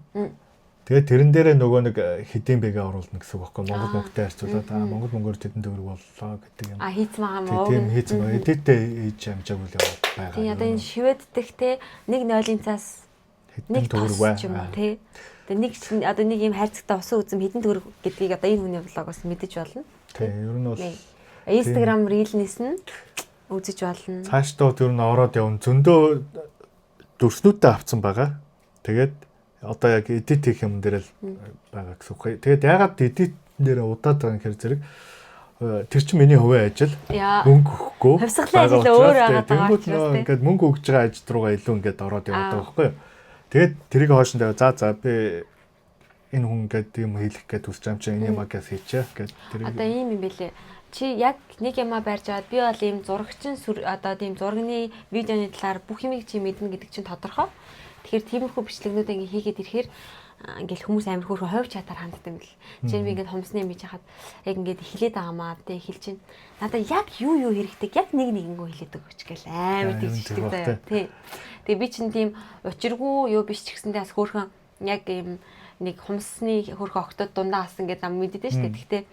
Тэгээд тэрэн дээрээ нөгөө нэг хэдийн бэгээ оруулна гэсэн үг байхгүй Монгол харьцуулаад Монгол тэдэн төгрөг боллоо гэдэг юм. Хийцэн байгаа мó. Тийм хийцэн байгаа. Эдэттэй хийж амжаагүй л байгаа. Тийм одоо энэ шивэддэх те 1.0-ын цаас нэг төгрөг ч юм уу те. Тэгээ нэг одоо нэг юм хайрцагтай усан үзэм хэдэн төгрөг гэдгийг одоо энэ хүний влогоос мэдэж болно. Тийм ер нь бол Instagram Reels нь үзэж болно. Цаашдаа тэр нь ороод явна. Зөндөө дүрснүүдтэй авцсан байгаа. Тэгээд одоо яг edit хийх юм дээр л байгаа гэсэн үг. Тэгээд ягаад edit дээр удаад байгаа юм хэр зэрэг тэр чинь миний хувийн ажил мөнгө өгөхгүй. Хувьсгалын ажил өөр байгаа даа. Ингээд мөнгө өгж байгаа ажил руугаа илүү ингээд ороод яваад байгаа байхгүй юу. Тэгээд тэрийг хоошиндаа за би энэ хүн ингээд юм хийх гэж хүсэж байгаа юм чинь энэ ямагаас хийчээ гэд тэр. Одоо ийм юм бэлээ. Чи яг нэг юмаа барьж аваад би бол ийм зурагчин одоо тийм зургийн видеоны талаар бүх юмыг чи мэднэ гэдэг чинь тодорхой. Тэгэхээр тиймэрхүү бичлэгнүүд ингээ хийгээд ирэхээр ингээл хүмүүс амар хөөрхөн ховь чатаар ханддаг юм бэл. Жишээ нь би ингээд хомсны юм хийж хахад яг ингээд эхлээд байгаамаа тэ эхэлж чинь. Надаа яг юу хэрэгтэй яг нэгэнгөө хэлээд өгч гээл амар тэгчдэг заяа тий. Тэгээ би чинь тийм учиргүй юу биш ч гэсэндээ бас хөөрхөн яг юм нэг хомсны хөөрхөн октод дундаа асан гэдэг ам мэддэж штэ. Гэхдээ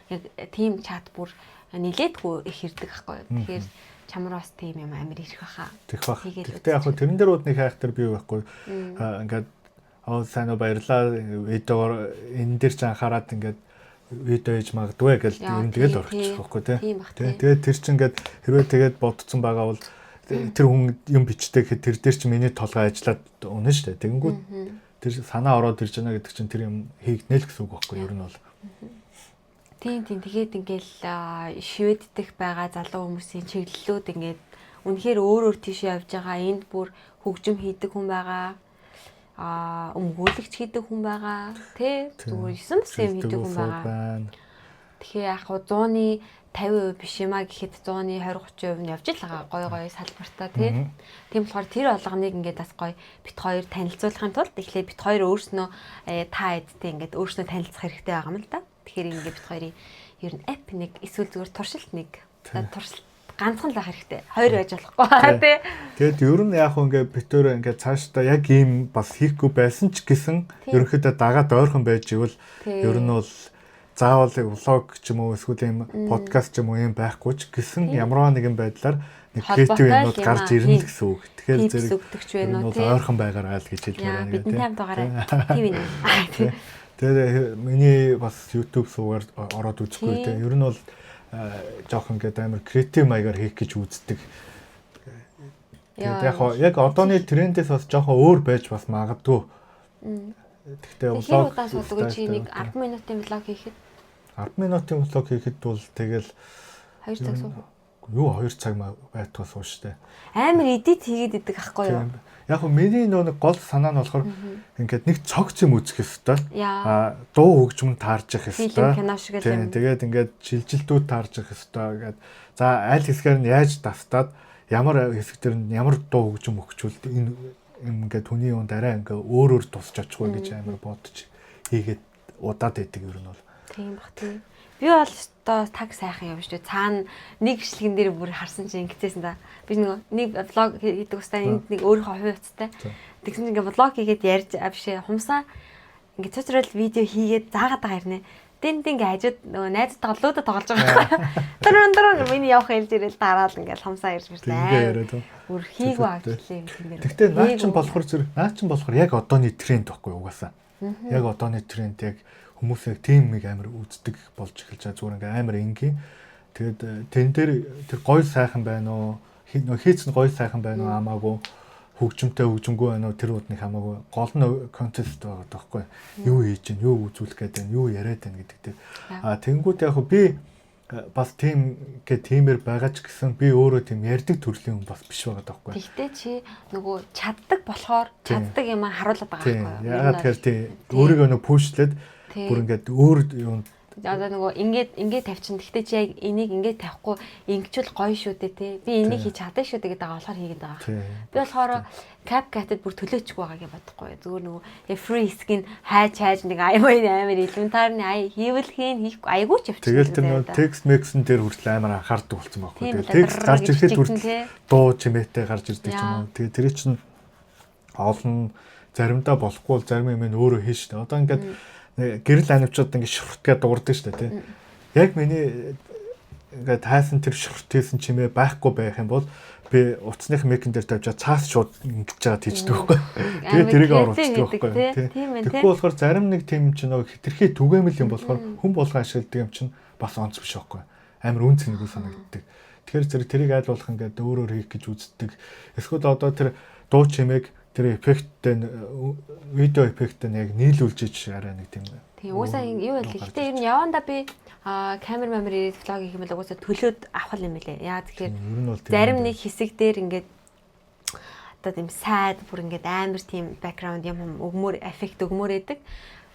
яг тийм чат бүр нилээдгүй их ирдэг байхгүй. Тэгэхээр чамраа бас тийм юм амар ирэх баха. Тэгэх бах. Гэхдээ яг хөө тэрэн дээр удны хайхтар бий байхгүй. Ингээд сайн уу баярлаа видеогоор энэ дээр ч анхаарад ингээд видео хийж магадгүй гэж юм тэгэл орчих байхгүй тий. Тэгээд тэр чинь ингээд хэрвээ тэгээд бодцсон байгаа бол тэр хүн юм бичдэг гэхэд тэр дээр чинь миний толгой ажиллаад унаа штэ. Тэгэнгүүт тэр санаа ороод ирж байна гэдэг чинь тэр юм хийгнэ л гэсэн үг байхгүй ер нь бол. Тийм тэгээд ингээл шивэддэх байгаа залуу хүмүүсийн чиглэлүүд ингээд үнэхээр өөр тийшээ явж байгаа. Энд бүр хөгжим хийдэг хүн байгаа. Өмгөөлөгч хийдэг хүн байгаа. Тэ зүгээр 9 бас юм хийдэг хүн байгаа. Тэгэхээр яг хуу 100-ны 50% биш юмаа гэхэд 100-ны 20-30% нь явж л байгаа. Гой салбартаа тий. Тийм болохоор тэр болгоныг ингээд бас гоё бит хоёр танилцуулахын тулд эхлээд бит хоёр өөрснөө та эдтэй ингээд өөрснөө танилцах хэрэгтэй байгаа юм л да. Тэгэхээр ингээд бит хоёрын ер нь app нэг эсвэл зүгээр туршилт нэг. Туршилт ганцхан л байх хэрэгтэй. Хоёр байж болохгүй тий. Тэгэд ер нь яг ингээд бит өөр ингээд цаашдаа яг ийм бас хийхгүй байсан ч гэсэн ерөнхийдөө дагаад ойрхон байж ивэл ер нь бол заавал влог ч юм уу эсвэл ийм подкаст ч юм уу юм байхгүй ч гэсэн ямарваа нэгэн байдлаар нэг креатив юмуд гарч ирнэ гэсэн үг. Тэгэхээр зэрэг ойрхон байгаарай л гэж хэлмээр байна. Бидний таймд байгаарай. Тийм ээ. Тэгээд миний бас YouTube суугаар ороод үзэхгүй те. Ер нь бол жоохон ингээд амар креатив маягаар хийх гэж үздэг. Тэгээд яг одооны трендээс бас жоохон өөр байж бас магадгүй. Тэгтээ влог удаа суудаг чи нэг 10 минутын влог хийхэд 10 минутын влог хийхэд бол тэгэл 2 цаг суух. Юу 2 цаг байтугай суу штэ. Амар эдит хийгээд идэг ахгүй юу? Яг хөө миний нэг гол санаа нь болохоор ингээд нэг цогц юм үзэх ёстой. Дуу хөгжим таарж явах ёстой. Тэгээд ингээд шилжилтүүд таарж явах ёстой гэдэг. За аль хэсгээр нь яаж давтаад ямар хэсгээр нь ямар дуу хөгжим өгчүүл энэ ингээд хүний юунд арай ингээд өөр тусч очихгүй гэж амар бодож хийгээд удаад байдаг ер нь бол. Тийм бах тийм. Би бол одоо таг сайхан юм шүү. Цаана нэг бичлэгэн дээр бүр харсан чинь ингэжсэн да. Би нэг влог хийдэг устаа энд нэг өөрийнхөө хувь уцтай. Тэгсэн чинь ингээ влог хийгээд ярьж авшээ хумсаа ингээ цоцрол видео хийгээд заагаад байгаа хэрнээ. Тэн хажууд нөгөө найзтайгаа луудаа тоглож байгаа байхгүй. Дөрөв миний явах хэлж ирэл дараал ингээл хамсаа ирж ирлээ. Бүр хийгүү авчлаа. Гэхдээ наа чин болохоор яг одооний тренд байхгүй угаасаа. Яг одооний тренд яг хүмүүс яг тийм нэг амар үздэг болж эхэлж байгаа. Зүгээр ингээм амар энгийн. Тэгээд тэн дээр тэр гоё сайхан байна уу? Хийцэн гоё сайхан байна уу хамаагүй. Хөгжимгүй байна уу? Тэр удныг хамаагүй. Гол нь контест байгаа даахгүй. Юу хийж гин, юу үзүүлэх гээд байна, юу яриад байна гэдэг дээр. Тэнгүүд яг би бас тиймэр байгаа ч гэсэн би өөрөө тийм ярьдаг төрлийн хүн бас биш байгаа даахгүй. Гэхдээ чи нөгөө чаддаг болохоор чаддаг юм харуулдаг байгаа байхгүй юу? Яагаад тэгэхээр тий өөрийгөө нөө пүүшлээд бүр ингээд өөр юм одоо нөгөө ингээд тавьчин. Гэхдээ чи яг энийг ингээд тавихгүй ингэчүүл гоё шүү дээ тий. Би энийг хийж чадсан шүү дээ гэдэг байгаа болохоор хийгээд байгаа. Би болохоор CapCut-д бүр төлөөчгүй байгаа гэж бодохгүй. Зүгээр нөгөө free skin хайж нэг амар элементарны хийвэл хийхгүй айгуу ч явчих. Тэгэл тэр нөгөө text mix-н дээр хүртэл амар анхаардаг болсон байхгүй. Тэгээ текст гарч ирэхэд хүртэл дуу чимээтэй гарч ирдэг ч юм уу. Тэгээ тэр чинь олон заримдаа болохгүй бол зарим юм нь өөрөө хийн штэ. Одоо ингээд гэрэл анивчууд ингээд шүртгээ дуурдаг штэ тий. Яг миний ингээд хайсан тэр шүртээсэн чимээ байхгүй байх юм бол би утасных мекэн дээр тавьж цаас шууд ингэж байгаа тийчдэг байхгүй. Тэгээ тэрийг оруулдаг байхгүй. Тэгэхгүй болохоор зарим нэг тийм ч нэг хитрхи түгээмэл юм болохоор хүн болгон ашигладаг юм чинь бас онц биш байхгүй. Амар үн цэнэгүй санагддаг. Тэгэхээр зэрэг тэрийг айл болох ингээд өөрөөр хийх гэж үздэг. Эсвэл одоо тэр дуу чимээг тэр эффекттэй видео эффекттэй яг нийлүүлж ич арай нэг тийм. Тийм уусаа юу байл. Гэхдээ ер нь явандаа би камер ирээд влог хийх юм бол угаасаа төлөөд авах юм билээ. Яа тэгэхээр зарим нэг хэсэг дээр ингээд одоо тийм сайд бүр ингээд амар тийм бэкграунд юм өгмөр эффект өгмөр эдэг.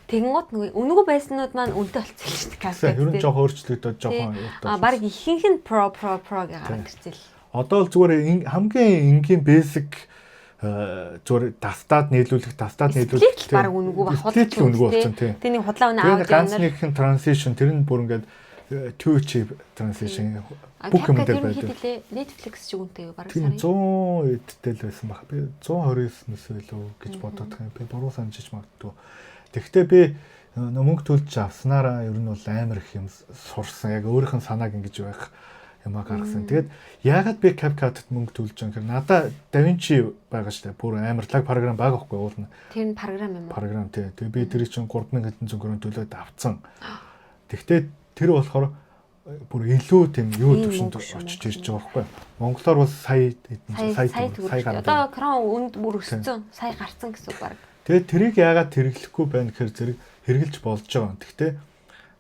Тэнгууд үнэгүй байснууд маань үнэтэй болчихсон шүү дээ. Камер. Ер нь жоохон өөрчлөгдөд жоохон. Баг ихэнх нь про гараад ирчихэл. Одоо л зүгээр хамгийн энгийн basic зүгээр тастаад нийлүүлэх баг үнэгүй болсон тийм. Тэний худлаа өнө аудио ганц нэгэн transition тэр нь бүр ингээд 2 transition бүх юм дээр байдаг. Netflix ч үгүнтэй юу баг сарын 100 эдтэй л байсан баг. Би 129-өөс илүү гэж бодоод байгаа юм. Би буруу санаж магадгүй. Тэгэхдээ би мөнгө төлж авснараа ер нь бол амар их юм сурсан. Яг өөрийнх нь санааг ингэж байх юмаа гаргасан. Тэгээд яагаад би CapCut-д мөнгө төлж байгаа юм гэхээр надаа DaVinci байгаа шүү дээ. Бүр амар лаг програм байгаа байхгүй уулна. Тэр нь програм юм уу? Програм тий. Тэгээд би тэрийг чинь 3000 хэдэн төгрөг төлөөд авцсан. Тэгтээ тэр болохоор бүр илүү тийм юу төвшөнд очиж ирж байгаа байхгүй. Монголоор бол сая гараад. Одоо крон үнд бүр өссөн. Сая гарцсан гэсэн үг баг. Тэгээд тэрийг яагаад хэрэглэхгүй байна гэхээр зэрэг хэрэгжилж болж байгаа. Тэгтээ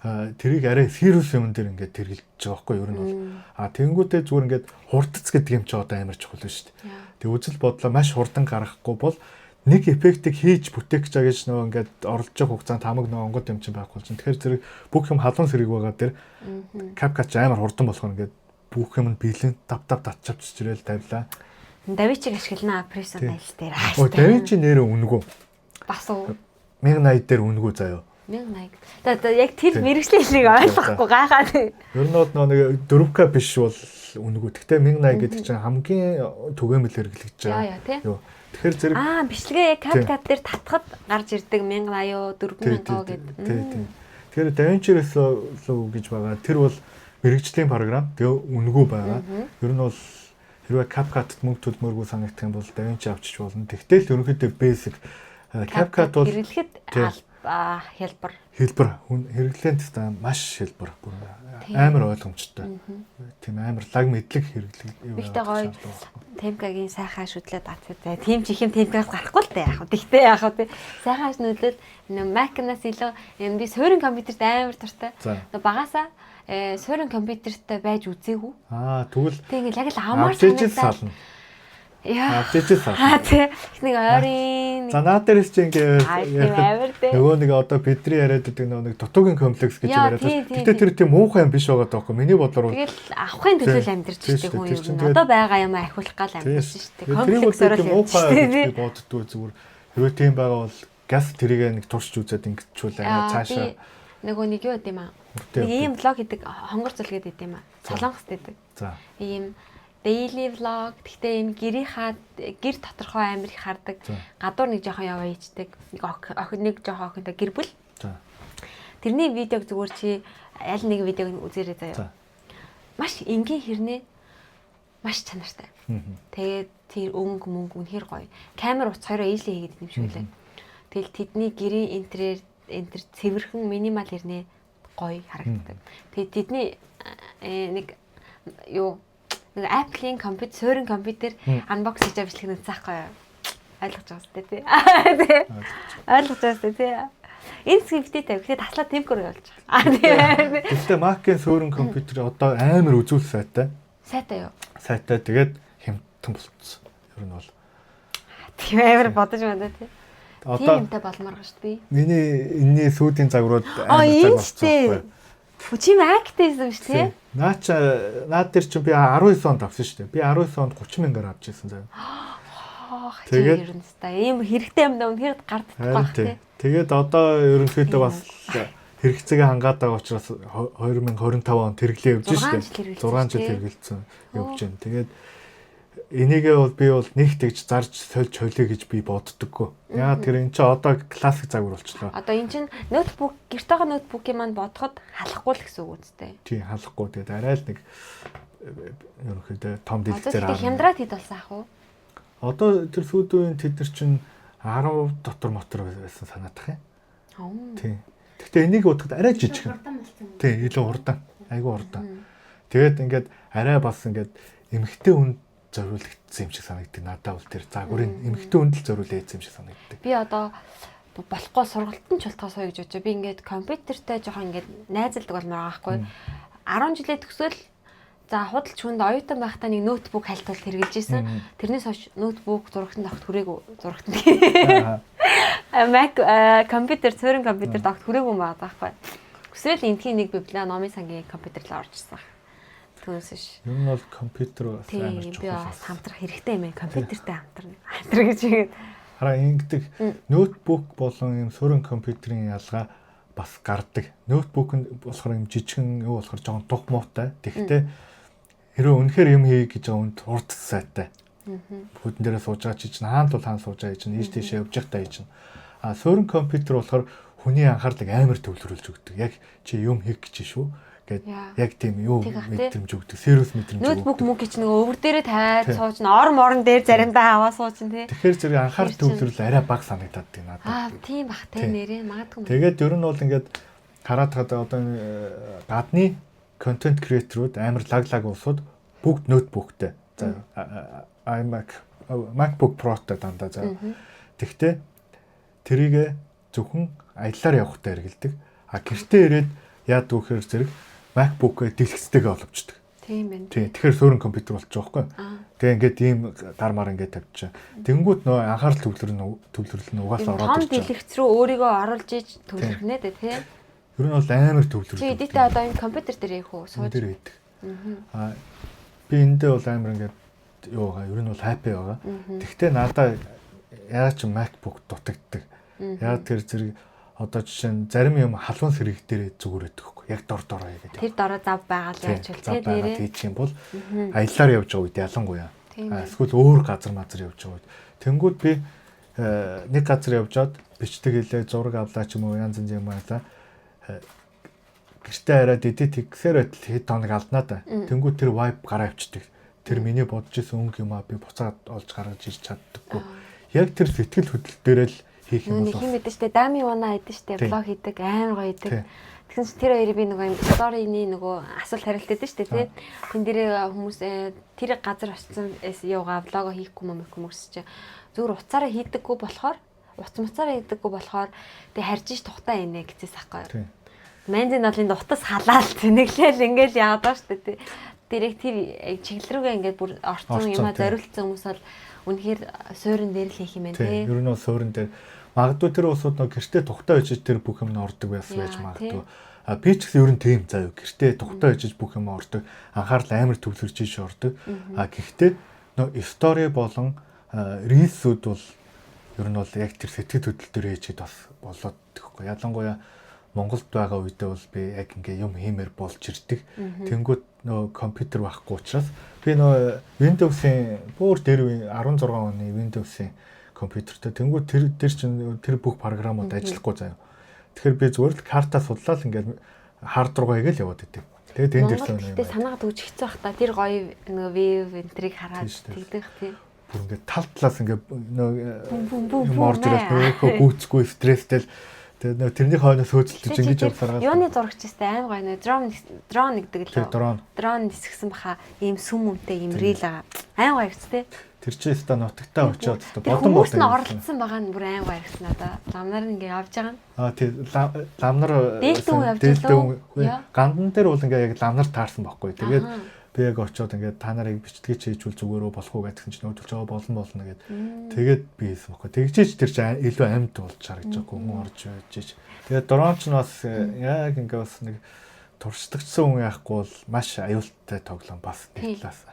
тэрийг арай serious юм дээр ингээд тэргэлж байгаа байхгүй юу ер нь бол тэнгүүтээ зүгээр ингээд хурдц гэдэг юм чи одоо амар чухал шүү дээ. Тэг үзэл бодлоо маш хурдан гаргахгүй бол нэг эффектийг хийж бүтээх гэж байгаа гэж нөгөө ингээд орлож байгаа хугацаанд хамаг нөгөө онгод юм чинь байхгүй чинь. Тэгэхээр зэрэг бүх юм халуун сэрэг байгаа дээр CapCut амар хурдан болохоор ингээд бүх юм нь бэлэн татчавч чирэл тавилаа. DaVinci ашиглана Premiere айл дээр. DaVinci нэрээ үнгүү. Бас уу 1080 дээр үнгүү заяа. 1080. Одоо яг тэр мэрэгчлэлийг ойлгохгүй гайхаад. Ер нь бол нэг 4K биш бол үнгүү. Гэхдээ 1080 гэдэг чинь хамгийн түгээмэл хэрэглэж байгаа. Юу. Тэгэхээр зэрэг бичлэгээ яг CapCut дээр татхад гарч ирдэг 1080 4000 гэдэг. Тийм. Тэгэхээр DaVinci-с л гэж байгаа. Тэр бол мэрэгжлийн програм. Тэгээ үнгүү байгаа. Ер нь бол хэрвээ CapCut-д мөнгө төлмөргүй санагдах юм бол DaVinci авчиж болно. Тэгтэл л ерөнхийдөө basic CapCut бол хэрэглэхэд хэлбэр хэрэглээнд та маш хэлбэр амар ойлгомжтой. Тийм амар лаг мэдлэг хэрэглэх юм байна. Темкагийн сайхан шүтлээд аттай. Тийм ч их юм темкаас гарахгүй л дээ яг. Тэгтээ яг тий. Сайхан шүтлээд Mac-наас илүү би суурин компьютерт амар туртай. Багасаа суурин компьютертэй байж үзээгүй. Тэгвэл тийм яг л амар санагдаад. Яа. Тий. Нэг ойрын. За наад дээрс чи ингээ нөгөө нэг одоо бидний яриад байдаг нэг дутуугийн комплекс гэж яриад байна. Гэтэ тэр тийм муухай юм биш байгаа даахгүй. Миний бодлоор бол тэгэл авахын төлөө амьдарч байгаа хүн юм. Одоо байгаа юм ахиулах гал амьдарч шүү дээ. Комплексоор л муухай боддгоо зүгээр. Хэрвээ тийм байгаа бол газ тэрийг нэг туршиж үзээд ингэчүүл цаашаа нөгөө нэг юу гэдэм аа. Нэг ийм влог хийдэг хонгор зул гэдэг юм аа. Солонгост байдаг. За. Ийм daily vlog гэхдээ юм гэр тодорхой амир их хардаг. Гадуур нэг жоохон яваа хийдэг. Нэг жоохон охинтой гэр бүл. тэрний видеог зүгээр чи аль нэг видеог үзээрэй заяа. Маш энгийн хэрнээ маш чанартай. Тэгээд тэр өнгө мөнгө үнэхэр гоё. Камер утас хоёроо ээлээ хийгээд юм шиг үлээ. Тэгэл тэдний гэрийн интерьер цэвэрхэн минимал хэрнээ гоё харагддаг. Тэгээд тэдний нэг Apple-ийн компьютер, суурин компьютер unbox хийж авчлах нь цаахгүй юу? Ойлгож байгаа сте тий. Ойлгож байгаа сте тий. Энэ скрипттэй гэхдээ таслаа темпээр явуулж байгаа. Гэхдээ Mac-ийн суурин компьютер одоо амар үзүүл сайтай. Сайтай юу? Сайтай тэгээд хямдхан болцсон. Ер нь бол. Тийм амар бодож байна тий. Одоо юмтай болмоор гаш тий. Миний энэний сүүдийн загварууд амар цаг болцсон. Чи Mac-тэй юм шүү тий. Наад дээр чи би 19 онд авсан шүү дээ. Би 19 онд 30 мянгаар авч ирсэн заяа. Тэгээд ер нь та ийм хэрэгтэй юм да үнэхээр гарддаг байх тий. Тэгээд одоо ерөнхийдөө бас хэрэгцээгээ хангаад байгаа учраас 2025 онд хэрэглээ явж шүү дээ. 6 жил хэрэгэлсэн явж байна. Тэгээд энийгээ бол би бол нэг тэгж зарж сольж холиё гэж би боддоггүй. Яа тэр эн чинь одоо классик загвар болчихлоо. Одоо эн чинь ноутбук гэрт байгаа ноутбукийн маань бодоход халахгүй л гэсэн үг үстэй. Тий халахгүй. Тэгээд арай л нэг ерөнхийдөө том дэлгэцээр аа. Хямдраад хэд болсон ах уу? Одоо тэр сүүдийн тэд нар чинь 10 дотор мотор байсан санаадах юм. Тий. Гэхдээ энийг бодоход арай жижиг. Тий, илүү хурдан. Айгу хурдан. Тэгээд ингээд арай бас ингээд эмхтэй хүн зориулагдсан юм шиг санагддаг. Надад бол тэр загварын эмхтэй хүнд л зориулагдсан юм шиг санагддаг. Би одоо болохгүй сургалтын чултгаасаа гэж бодож. Би ингээд компьютертэй жоохон ингээд найзалдаг болмоор байгаа байхгүй. 10 жилээ төгсөөл за худалч хүнд оюутан байхдаа нэг ноутбук хальтуулт хэрэгжилж исэн. Тэрнээс хойш ноутбук зурагтанд огт хүрээгүй зурагтанд. Mac компьютер, суурин компьютерт огт хүрээгүй байгаа байхгүй. Хүсрэл энтхийн нэг библиа номын сангийн компьютер л орчихсон. Түүнээс. Ер нь бол компьютер бас амар чухал. Би бас хамтрах хэрэгтэй юм ээ. Компьютертэй хамтрна. Хамтрах гэж игээд. Хараа ингэдэг ноутбук болон юм суурин компьютерийн ялгаа бас гардаг. Ноутбук нь болохоор юм жижигэн юу болохоор жоохон тух муутай. Тэгэхдээ хэрвээ үнэхээр юм хий гэж байгаа хүнд урд сайтай. Бүдэн дээрээ сууж байгаа чинь хаана бол хаана сууж байгаа чинь ийш тийшээ явж байхдаа чинь. А суурин компьютер болохоор хүний анхаарлыг амар төвлөрүүлж өгдөг. Яг чи юм хийх гэж шүү. Гэт яг тийм юу мэдрэмж өгдөг. Сервис мэдрэмж өгдөг. Ноутбук мөнгө гэж нэг өвөр дээрээ тавиад сууж н орон дээр заримдаа аваа сууж тий. Тэгэхээр зэрэг анхаарал төвлөрөл арай бага санагдаад тийм надад. Тийм бах тий нэрээ магадгүй. Тэгээд ер нь бол ингээд хараад одоо гадны контент креаторууд амар лаглаг улсууд бүгд ноутбуктэй. За MacBook Pro-тай дандаа за. Тэгвэл тэрийг зөвхөн аяллаар явахтай хэрэгэлдэг. А гэртээ ирээд яадаг вэхээр зэрэг MacBook-ыг дэлгэцтэйгээ оловчдөг. Тийм байна. Тийм. Тэгэхээр суурин компьютер болчих жоохгүй. Тэгээ ингээд ийм гармаар ингээд тавьчих. Тэнгүүд нөө анхаарал төвлөрөл нь угаасаа ороод ирж байгаа. Том дэлгэц рүү өөрийгөө оруулж иж төвлөрнэ дээ тий. Ер нь бол амар төвлөрөл. Чи эдитээ одоо энэ компьютер дээр яах вэ? Сууж байдаг. Аа би эндээ бол амар ингээд юу байгаа. Ер нь бол happy байгаа. Тэгвэл надаа яаж ч MacBook дутагддаг. Яг тэр зэрэг одоо жишээ нь зарим юм халуун сэрэг дээр зүгээрээд өгөхгүй. Яг дор дороо яагаад. Тэр дороо зав байгаа л яаж вэ? Тэр нэрээ тийч юм бол аяллаар явж байгаа үед ялангуяа. Эсвэл өөр газар мазар явж байгаа үед. Тэнгүүд би нэг газар явжгаад бичдэг хэлээ зураг авлаа ч юм уу янз янз юм аа. Гэртээ хараад эдит хийхээр хэд тоног алднаа да. Тэнгүүд тэр вайп гараа авчдаг. Тэр миний бодож исэн өнгө юм аа би буцаад олж гаргаж ирч чаддаггүй. Яг тэр сэтгэл хөдлөл дээр л хийх юм бол хин мэдэн штэ дами вана хэдэн штэ блог хийдэг амар гоё хийдэг. Тэгсэн чинь тэр хоёрыг би нөгөө юм сторины нөгөө асуулт хариулт хийдэг штэ тий. Тэн дээрээ хүмүүс тэр газар очсон юугаа блого хийхгүй хүмүүс чи зүгээр уцаараа хийдэггүй болохоор уцмацаараа хийдэггүй болохоор тэг харж ш тухтаа инэ гэжээс ахгүй. Манзын налын утас халаал тэнэглээл ингээл яагаад ба штэ тий. Тэр чиглэл рүүгээ ингээд бүр орцсон юмаа зориулсан хүмүүс бол үнэхээр суурин дээр л хийх юм байна тий. Ер нь бол суурин дээр магадгүй тэр улсууд нөө гэртээ тухтай очиж тэр бүх юм ордог байсан байж магадгүй. А би ч гэсэн ер нь тийм заяа гэртээ тухтай очиж бүх юм ордог. Анхаарал амар төвлөрч иш ордог. А гэхдээ нөө стори болон рилсүүд бол ер нь бол яг тэр сэтгэл хөдлөл төр ээжэд бас болоод тэгэхгүй. Ялангуяа Монголд байгаа үедээ бол би яг ингээ юм хиймээр болж ирдэг. Тэнгүүд нөө компьютер байхгүй учраас би нөө Windows-ийн бүр дээр 16 оны Windows-ийн компьютертэй тэнгүүд тэр чинь тэр бүх програмууд ажиллахгүй заяа. Тэгэхээр би зүгээр л картаа судлаад ингээд хард руугаа игээл яваад идэв. Тэгээд энд ирлээ. Монголд санаагаад өгч хэцүү бах та. Тэр гоё нөгөө вив энтриг хараад тэгдэх тийм. Бүр ингээд тал талаас ингээд Бум орж ирэл нөхөө гүйцэхгүй стресстэй л тэгээд нөгөө тэрний хойноос хөөцөлдөж ингэж явсараад. Юуны зурагчтай аим гоё нөө дрон нэгдэг л. Дрон нисгсэн баха ийм сүм өмтэй ийм рил байгаа. Аим гоё гэжтэй. Тэр чинь өстө нутагтаа очиод өстө бодон хүмүүс нь оролцсон байгаа нь бүр аим гоё гэсэн надаа. Ламнаар ингээ явж байгаа. Тийм ламнар дээлтэн явж байлаа. Гандан дээр бол ингээ яг ламнар таарсан байхгүй. Тэгээд би яг очиод ингээ та нарыг бичлэгээ хийжүүл зүгээрөө болох уу гэсэн чинь нөтөлж байгаа болно гэд. Тэгээд би хийсэн байхгүй. Тэгжээж тэр чинь илүү амьд болж харагдаж байгаа хүн орж байж. Тэгээд дрон ч бас яг ингээ бас нэг туршлагчсан хүн яахгүй бол маш аюултай тоглоом бас нэг талаас.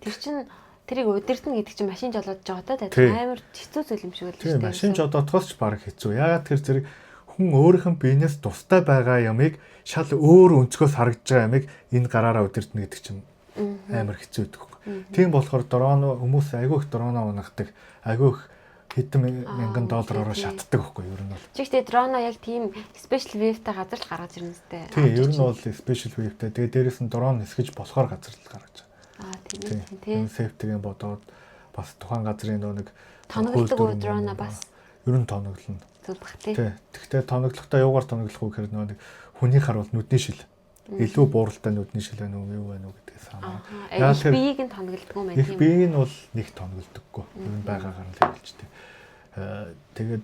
Тэр чинь тэрийг удирдна гэдэг чинь машин жолоодж байгаа та амар хэцүү зүйл юм шиг л тийм машин жолоодохоос ч баг хэцүү. Яагаад тэр зэрэг хүн өөрийнх нь биенээс тустай байгаа ямыг шал өөр өнцгөөс харагдж байгаа ямыг энэ гараараа удирдна гэдэг чинь амар хэцүү байдаг. Тийм болохоор дрон хүмүүс айгүй их дроноо унагдаг. Айгүй их хэдэн мянган доллараар шатдаг байхгүй юу ер нь бол. Чигтээ дроноо яг тийм special wave-тай газар л гаргаж ирнэ сте. Тийм ер нь бол special wave-тай. Тэгээ дээрээс нь дрон нисгэж болохоор газар л гаргаж. Тийм сефтигийн бодоод бас тухайн газрын нэг тоноглдог дрона бас ер нь тоноглоно. Зүгбах тий. Тэгэхдээ тоноглохдоо юугаар тоноглох вэ гэхээр нэг хүний хар бол нүдний шил. Илүү бууралтай нүдний шил байна уу юу байна уу гэдгээс хамаарна. Яг биеийг нь тоноглдог юм байна тийм. Их биеийг нь бол нэг тоноглодоггүй. Ер нь байгаагаар л хэлжтэй. Тэгээд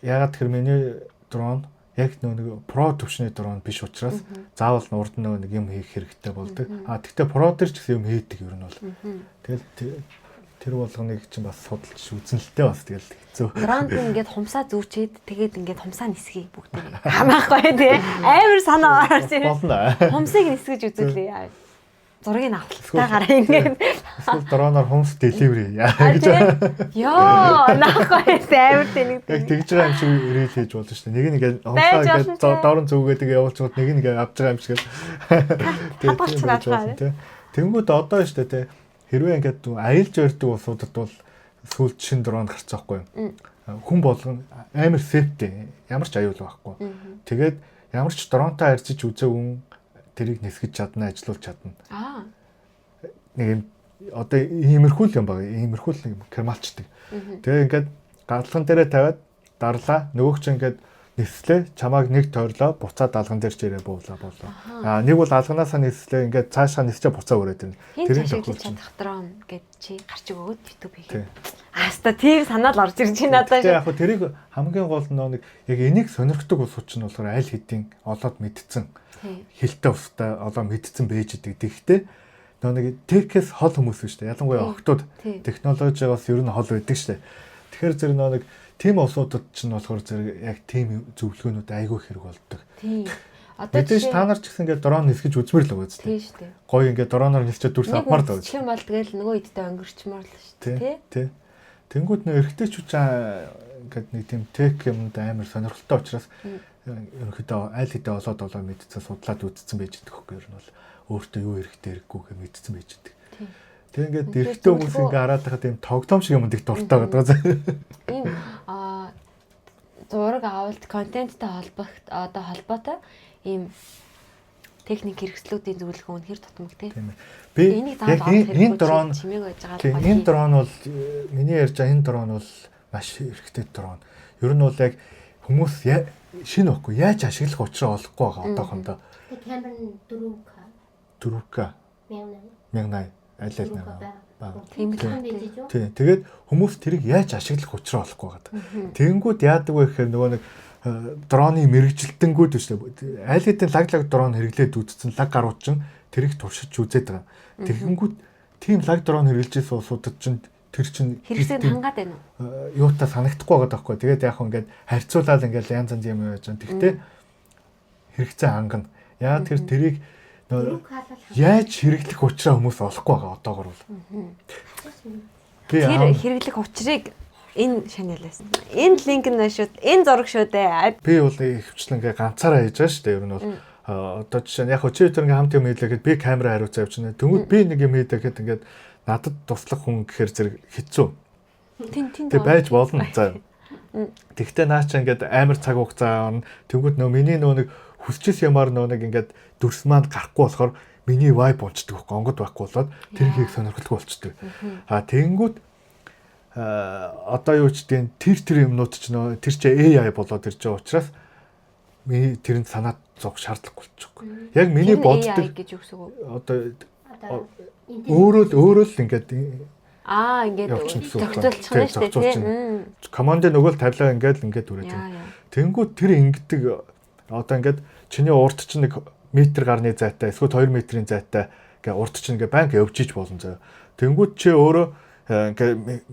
ягаад тэр миний дрон яг нэг про төвчний дрон биш учраас заавал урд нэг юм хийх хэрэгтэй болдог. Тэгтээ про төр ч гэсэн юм хийдэг ер нь бол. Тэгэл тэр болгоныг чинь бас судалж үзэн л тээ бас тэгэл хэцүү. Дронд ингээд хумсаа зүүчээд тэгээд ингээд хумсаа нисгий бүгдээ. Хамаахгүй тий. Амар санаа орж ирээ. Болно. Хумсыг нисгэж үзүүлээ. Зургийг авалтаа гараа ингээд. Эсвэл дроноор хумс delivery яа гэж. Йоо, наахгүй амар тэнэг. Яг тэгж байгаа юм шиг ирэл хийж болно шүү дээ. Нэг нэгэ хумсаа ингээд дорн зүгээд тэгээ явуулчиход нэг нэгэ авч байгаа юм шиг. Хадгалч наадаа. Тэнгүүд одоо шүү дээ тий. Хэрвээ ингээд аялж өрдөг улсуудад бол сүүлд шин дрон гарч байгаа байхгүй юу? Хүн болгон амар сефти, ямар ч аюул байхгүй. Тэгээд ямар ч дронтой харьцаж үзээгүй тэрийг нисгэж чадна, ажиллуулж чадна. Нэг юм одоо иймэрхүү юм байна. Иймэрхүү юм кермалчдаг. Тэгээ ингээд галхан дээрээ тавиад дарлаа. Нөгөөч ингээд нислээ, чамааг нэг тойрлоо, буцаад алган дээр ч ирээ буулаа. Нэг бол алганаасаа нислээ, ингээд цаашаа нисчээ буцаа өрөөд ирнэ. Тэрийг шийдэж чадах дрон гэд чи гарч өгөөд YouTube хийх. Аста тийм санаал орж ирж байна надад. Яг хөө тэрийг хамгийн гол нэг яг энийг сонирхдаг улсууд ч нь болохоор аль хэдийн олоод мэдсэн. Хилтэй устай олоо мэдсэн байж идэг. Тэгэхдээ нэг техээс хол хүмүүс биш үү? Ялангуяа охтууд технологиогоос ер нь хол байдаг шүү дээ. Тэгэхээр зэрэг нэг тийм улсуудад ч нь болохоор зэрэг яг тийм зөвлөгөөнүүд айгүй хэрэг болдог. Тийм. Одоо чи та нар ч гэсэн ингээд дрон нисгэж үзмэр л байгаа зү. Тийм шүү дээ. Гоё ингээд дроноор нисчээд дүрс авмаар л байгаа. Тийм бол тэгэл нөгөө идтэй өнгөрчмөр л шүү дээ. Тий. Тэнгүүд нөө эргэжтэйчүүч ингээд нэг тийм тек юмд амар сонирхолтой учраас ерөнхийдөө аль хэдийн олоод мэдсэн судлаад үзсэн байж байгаа хөөе. Ер нь бол өөртөө юу хэрэгтэй хэрэггүй гэж мэдсэн байж байгаа. Тэг ингээд эргэжтэй хүмүүс ингээд хараад байхад тийм тогтоом шиг юмд их дуртай байгаа. Ийм зураг авалт контенттэй холбоотой ийм техник хэрэгслүүдийн зөвлөгөө үнэхээр тутамг тийм. Би энэ дрон чимээг байж байгаа. Энэ дрон бол миний ярьж байгаа энэ дрон бол маш хэрэгтэй дрон. Ер нь бол яг хүмүүс шинэ байхгүй яаж ашиглах учраа олохгүй байгаа одоохондоо. Cameron 4K 1080 аль тийм. Тэгээд хүмүүс тэрийг яаж ашиглах учраа олохгүй байгаа. Тэгэнгүүт яадаг вэ гэхээр нөгөө нэг дроны мэрэгжилтэнгүүд биш үү? Аль хэдийн лаг дрон хэрэглээд үзсэн лаг гарууд чинь тэрийг туршиж үзээд байгаа. Тэгэнгүүт тийм лаг дрон хэрэгжилжсэн улсуудад чинь тэр чинь хэрэгцээнд хангаад байна уу? Юутай санагдахгүй байгаа даахгүй. Тэгээд яг ингээд харьцуулаад ингээд янз янз юм яаж байгаа. Тэгтээ хэрэгцээ хангана. Яа тэр тэрийг яаж хэрэглэх учраа хүмүүс олохгүй байгаа одоогор бол. Тэр хэрэглэх учрыг энэ шаналаас. Энэ линк нь шүү. Энэ зураг шүү дээ. Би бол хөвчлэн ингээ ганцаараа хийж байгаа шүү дээ. Ер нь бол одоо жишээ нь яг чи тэр ингээ хамт юм хийлээхэд би камера хариуцаа явуулчихна. Тэнгүүд би нэг юм хийлээхэд ингээд надад туслах хүн гэхэр зэрэг хэцүү. Тин тэг байж болно. За. Тэгтээ наач ингээд амар цаг хугацаа авна. Тэнгүүд нөө миний нөө нэг хүсчихсэн юмар нөө нэг ингээд дүрс маань гарахгүй болохоор миний vibe болчдөг байхгүй онгод байхгүй болоод тэр хийх сонирхолтой болчдөг. Тэнгүүд одоо юу ч тийм тэр юмнууд ч нөө тэр чи AI болоод ирж байгаа учраас миний тэрэнд санаа зовх шаардлагагүй болчихгүй. Яг миний боддог гэж юу гэсэн үг? Одоо өөрөө л ингээд ингээд зохицуулчих нь шүү дээ тийм. Командын нөгөө л тавилаа ингээд үрээд байна. Тэнгүүд тэр ингэдэг одоо ингээд чиний урд чинь 1 метр гарны зайтай эсвэл 2 метрийн зайтай ингээ урд чинь ингээ банк явж иж болно заяа. Тэнгүүд чи өөрөө ингээ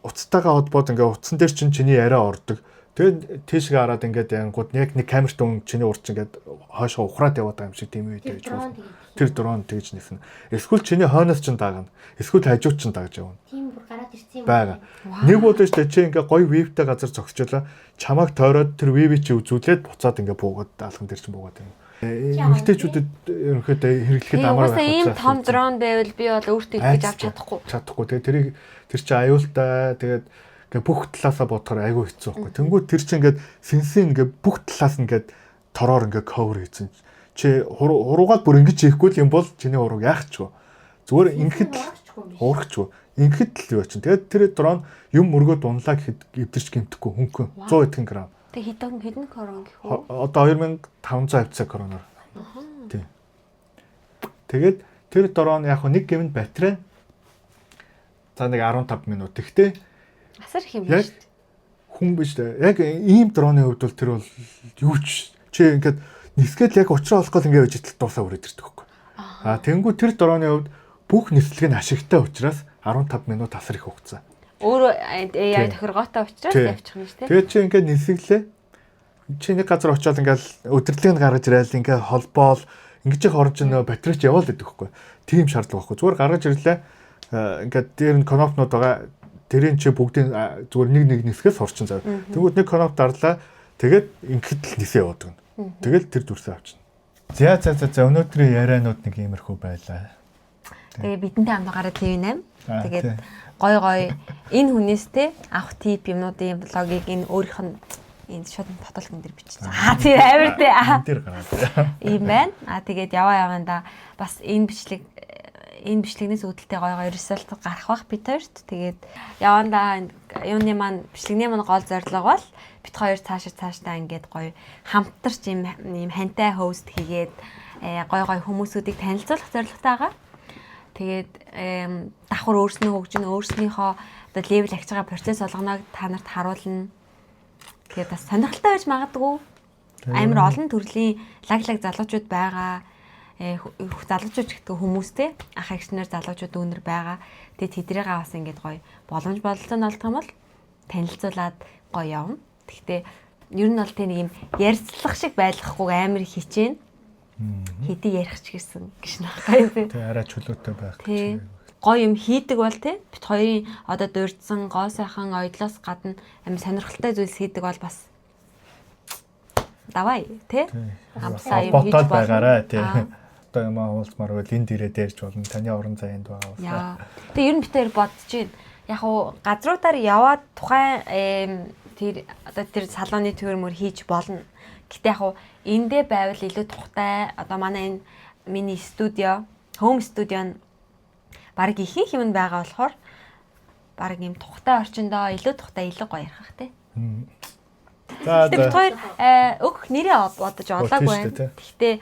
уцтайгаа холбоод ингээ утсан дээр чиний яриа ордог. Тэгээд тийшээ хараад ингээд янгууд яг нэг камерт өн чиний урд чинь ингээд хойшоо ухраад яваад байгаа юм шиг тийм үед байж болно. Тэр дрон тэгж нэснэ. Эсвэл чиний хойноос чинь дагна. Эсвэл хажууд чинь дагж явна. Тийм бүр гараад ирсэн юм байна. Нэг удаа ч чи ингээ гоё вивтэй газар зогсчихлаа. Чамайг тойроод тэр вивийг чи үзүүлээд буцаад ингээ буугаад алхан дээр чинь буугаад байна. Эмэгтэйчүүдэд ерөнхийдөө хэрэглэхэд амар байх. Ийм том дрон байвал би бол өөртөө итгэж авч чадахгүй. Тэгээ тэр чи аюултай. Тэгээд ингээ бүх талаасаа бодохоор айгүй хэцүү байхгүй. Тэнгүүд тэр чи ингээ сэнсэн ингээ бүх талаас ингээд тороор ингээ cover хийсэн. Чи хуруугаад бүр ингэж хийхгүй юм бол чиний хурууг яах ч вэ? Зүгээр ингэхэд уурахчгүй. Ингэхэд л юу чинь. Тэгээд тэр дрон юм мөргөө дунлаа гэхэд эвдэрч гэмтэхгүй хөнгөн 100 грамм. Тэг хэдэн крон гэх үү? Одоо 2500 хавцаа кроноор. Тийм. Тэгээд тэр дрон яг нэг гэмэнд батарей за нэг 15 минут. Тэгтээ асар их юм байна шүү дээ. Хүн биш дээ. Яг ийм дроны хувьд бол тэр бол юу ч чи ингээд нисгээд яг уучраа олох гол ингээд үжитэл дуусаа үрээд ирдэг байхгүй. Тэнгүү тэр дроны хувьд бүх нислэг нь ашигтай учраас 15 минут асар их хугацаа. Өөрөө AI тохиргоотой учраас явчих юм шүү дээ. Тэгээд чи ингээд нисэглээ. Чи нэг газар очиод ингээд өдрлийг нь гаргаж ирээл ингээд холбоол ингэж их орж нөө батарейч яваал гэдэг байхгүй. Тийм шаардлага байхгүй. Зүгээр гаргаж ирлээ. Ингээд дээр нь кнопнууд байгаа. Тэрийн чи бүгдийн зүгээр нэг нисгээс орчин зав. Тэгвэл нэг кноп дарлаа. Тэгээд ингээд л нисээ яваад гэнэ. Тэгэл тэр дүрсээ авчна. За өнөөдрийн ярианууд нэг иймэрхүү байлаа. Тэгээ бидэнтэй хамт гараад TV8. Тэгээд гой энэ хүнээстэй авах тип юмнуудын блогийг энэ өөрийнх нь энд шууд фотолог энэ дэр бичсэн. Тийм амар тий. Энэ дэр гараад. Ийм байна. Тэгээд яваанда бас энэ бичлэгнээс үүдэлтэй гой результат гарах бах бид хоёрт. Тэгээд яваанда юуны маань бичлэгний маань гол зорилго бол бид хоёр цаашдаа ингээд гоё хамтарч юм хантай хост хийгээд гоё хүмүүсүүдийг танилцуулах зорилготой байгаа. Тэгээд давхар өөрснөө хөгжин өөрснийхөө одоо левел агч байгаа процесс болгоноог та нарт харуулна. Тэгээд бас сонирхолтой байж магадгүй. Амар олон төрлийн лаг залуучууд байгаа. Залуучууд гэдэг хүмүүстэй ах агч нар залуучууд өнөр байгаа. Тэгээд тэдрийгээ бас ингээд гоё боломж бололцоо олдох юм бол танилцуулаад гоё явна. Гэхдээ ер нь бол тийм нэг юм ярьцлах шиг байлгахгүй амар хичээн. Хэдий ярих ч гэсэн гэж нахаа. Тэ арай чөлөөтэй байх гэж. Гоё юм хийдэг бол тий бит хоёрын одоо дурдсан гоо сайхан ойдлоос гадна амар сонирхолтой зүйлс хийдэг бол бас давай тий хамсаа юм хийж байгаарай тий. Одоо юм уулзмаар бол энд ирээд ярьж болно. Таны орон зайд байгаа бол. Яа. Тэгээ ер нь бит хоёр бодож байна. Яг уу газруудаар яваад тухайн тэр одоо тэр салооны төвөрмөр хийж болно. Гэтэ яг уу эндээ байвал илүү тухтай. Одоо манай энэ миний студио, home studio нь баг ихэнх юм байгаа болохоор баг юм тухтай орчиндоо илүү тухтай илүү гоё ярих тий. За бид хоёр өгөх нэрээ бодож олоогүй. Гэхдээ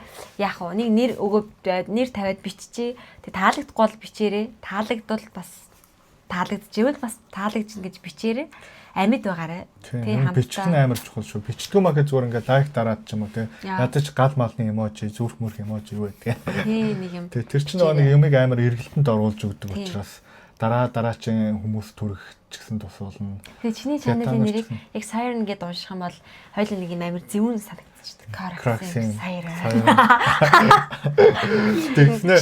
яг уу нэг нэр өгөөд нэр тавиад биччихье. Тэг таалагдахгүй бол бичээрэй. Таалагдвал бас таалагдчихвэл бас таалагдчихна гэж бичээрэй. Амьд байгаарай. Тий хамтдаа. Бичих нь амар чухал шүү. Бичдэг маа гэж зүгээр ингээд лайк дараад ч юм уу тий. Ядаж гал малны эможи, зүрх мөрх эможи юу гэдэг. Тий нэг юм. Тэр чинь нэг юмыг амар эргэлтэнд оруулж өгдөг учраас дараачин хүмүүс төрөх ч гэсэн тус болно. Тэгээ чиний чаналын нэрийг яг Siren гэдээ унших юм бол хоёул нэг юм амар зөвүүн санагдчихдаг. Cracking Siren.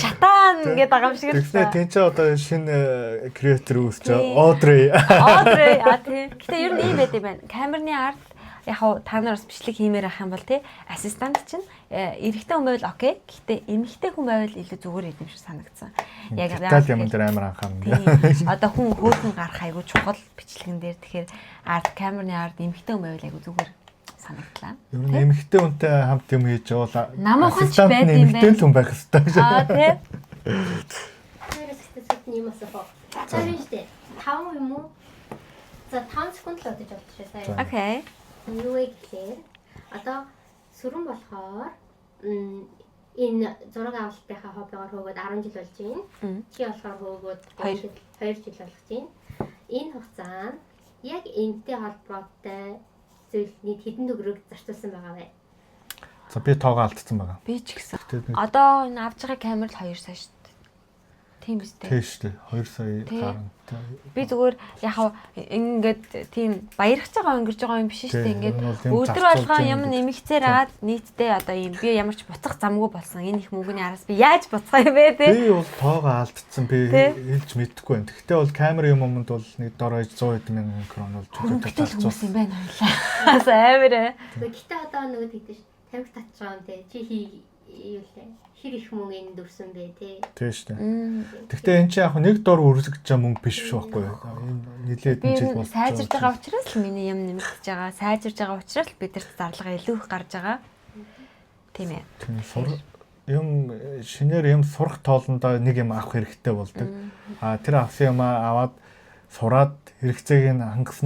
Шатан гэдэг байгаа юм шиг л. Тэгснэ тэн чи одоо шинэ креатор үүсч Audrey. Audrey тий. Гэтэ ер нь ийм байд юм байна. Камерны ард яг хав та нар бас бичлэг хиймээр ах юм бол тий ассистант чинь эрэгтэй хүн байвал окей. Гэхдээ эмэгтэй хүн байвал илүү зүгээр юм шиг санагдсан. Яг юм дээр амар анхаарна. Одоо хүн хөөрхөн гарах айгу чухал бичлэгэн дээр тэгэхээр арт камерны арт эмэгтэй хүн байвал айгу зүгээр санагдлаа. Ер нь эмэгтэй хүнтэй хамт юм хийж явал намайхан ч байд юм байна. Эмэгтэй л хүн байх хэрэгтэй. Тий. юм асуу. Цааш штэ. 5 юм уу? За 5 секунд л удаж болчихсон сая. Окей. Юу вэ гэхээр одоо сүрэн болохоор энэ зураг авалтынхаа хоббигоор хөөгөөд 10 жил болж байна. Чи болохоор хөөгөөд 2 жил болох чинь. Энэ хугацаанд яг энэтэй холбоотой зүйлний хэдэн төгрөг зарцуулсан байгаа вэ? За би тоогоо алдсан байгаа. Би ч гэсэн. Одоо энэ авж байгаа камер л 2 сая шүү дээ. Тийм үстэй. Тийм шүү дээ. 2 сая гарна. Би зүгээр яг ингээд тийм баярхаж байгаа өнгөрж байгаа юм биш шүү дээ. Ингээд өдөр болгоо юм нэмэгцээр аваад нийтдээ одоо юм би ямар ч буцах замгүй болсон. Энэ их мөнгөний араас би яаж буцах юм бэ те? Би бол тоогоо алдсан. Би хэлж мэдэхгүй байна. Гэхдээ бол камер юмд бол нэг дор 100 мянган крон болж байгаа юм байна хоёлаа. Амар. Гэхдээ одоо нөгөө тэгдэж 50 татж байгаа юм те. Чи юу лээ? Хэр их мөнгө энд өрсөн бэ те. Тийм шүү дээ. Гэхдээ эн чинь яг нэг дор үргэлж байгаа мөнгө биш байхгүй юу? Энэ нилээд энэ жил болсон. Сайжирж байгаа учраас л миний юм нэмэгдэж байгаа. Сайжирж байгаа учраас л бидэрт зарлага илүү их гарч байгаа. Тийм ээ. Юм шинээр юм сурах тоолондоо нэг юм авах хэрэгтэй болдог. Тэр авсан юм аваад сураад хэрэгцээг нь хангах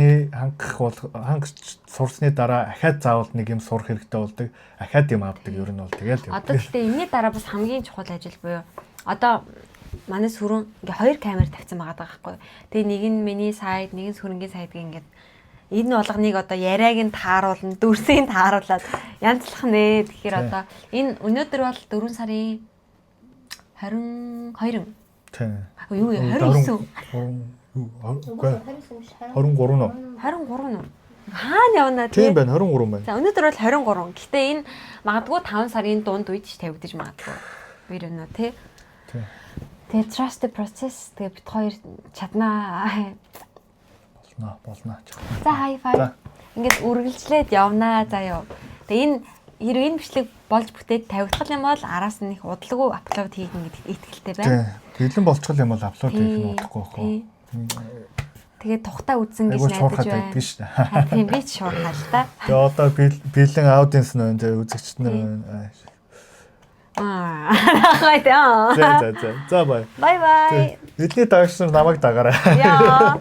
сурсны дараа ахаад заавал нэг юм сурах хэрэгтэй болдог. Ахаад юм авдаг ер нь бол тэгэл. Одоо гэхдээ энэний дараа бас хамгийн чухал ажил буюу одоо манай сүрэн ингээ 2 камер тавьсан байгаа байхгүй. Тэгээ нэг нь миний сайд, нэг нь сүрэнгийн сайд гэнгээд энэ болгоныг одоо яриаг нь тааруулна, дүрсийг тааруулаад янзлах нэ. Тэгэхээр одоо энэ өнөөдөр бол 4 сарын 22. Тийм. Юу 29. 23 нь. Хаана явна тийм байна 23 байна. За өнөөдөр бол 23. Гэхдээ энэ магадгүй 5 сарын дунд үед ч тавигдаж магадгүй. Бэр өнөө тий. Тэгээ trust the process тэгээ бит хоёр чаднаа. Болно. За high five. Ингээд үргэлжлээд явнаа заяа. Тэгээ энэ бичлэг болж бүтээд тавигдах юм бол араас нь их удалгүй аплод хийх гэдэг итгэлтэй байна. Бэлэн болчихвол юм бол аплод хийх нь удахгүй байхгүй. Тэгээ тухтаа үзсэн гэж найдаж байна. Тийм би ч шуурхаа л та. Тэгээ одоо бэлэн аудиенс нь тэгээ үзэгчд нар байна. Гайдаа. За бай. Бай бай. Бидний дагч нар намайг дагаарай. Яа.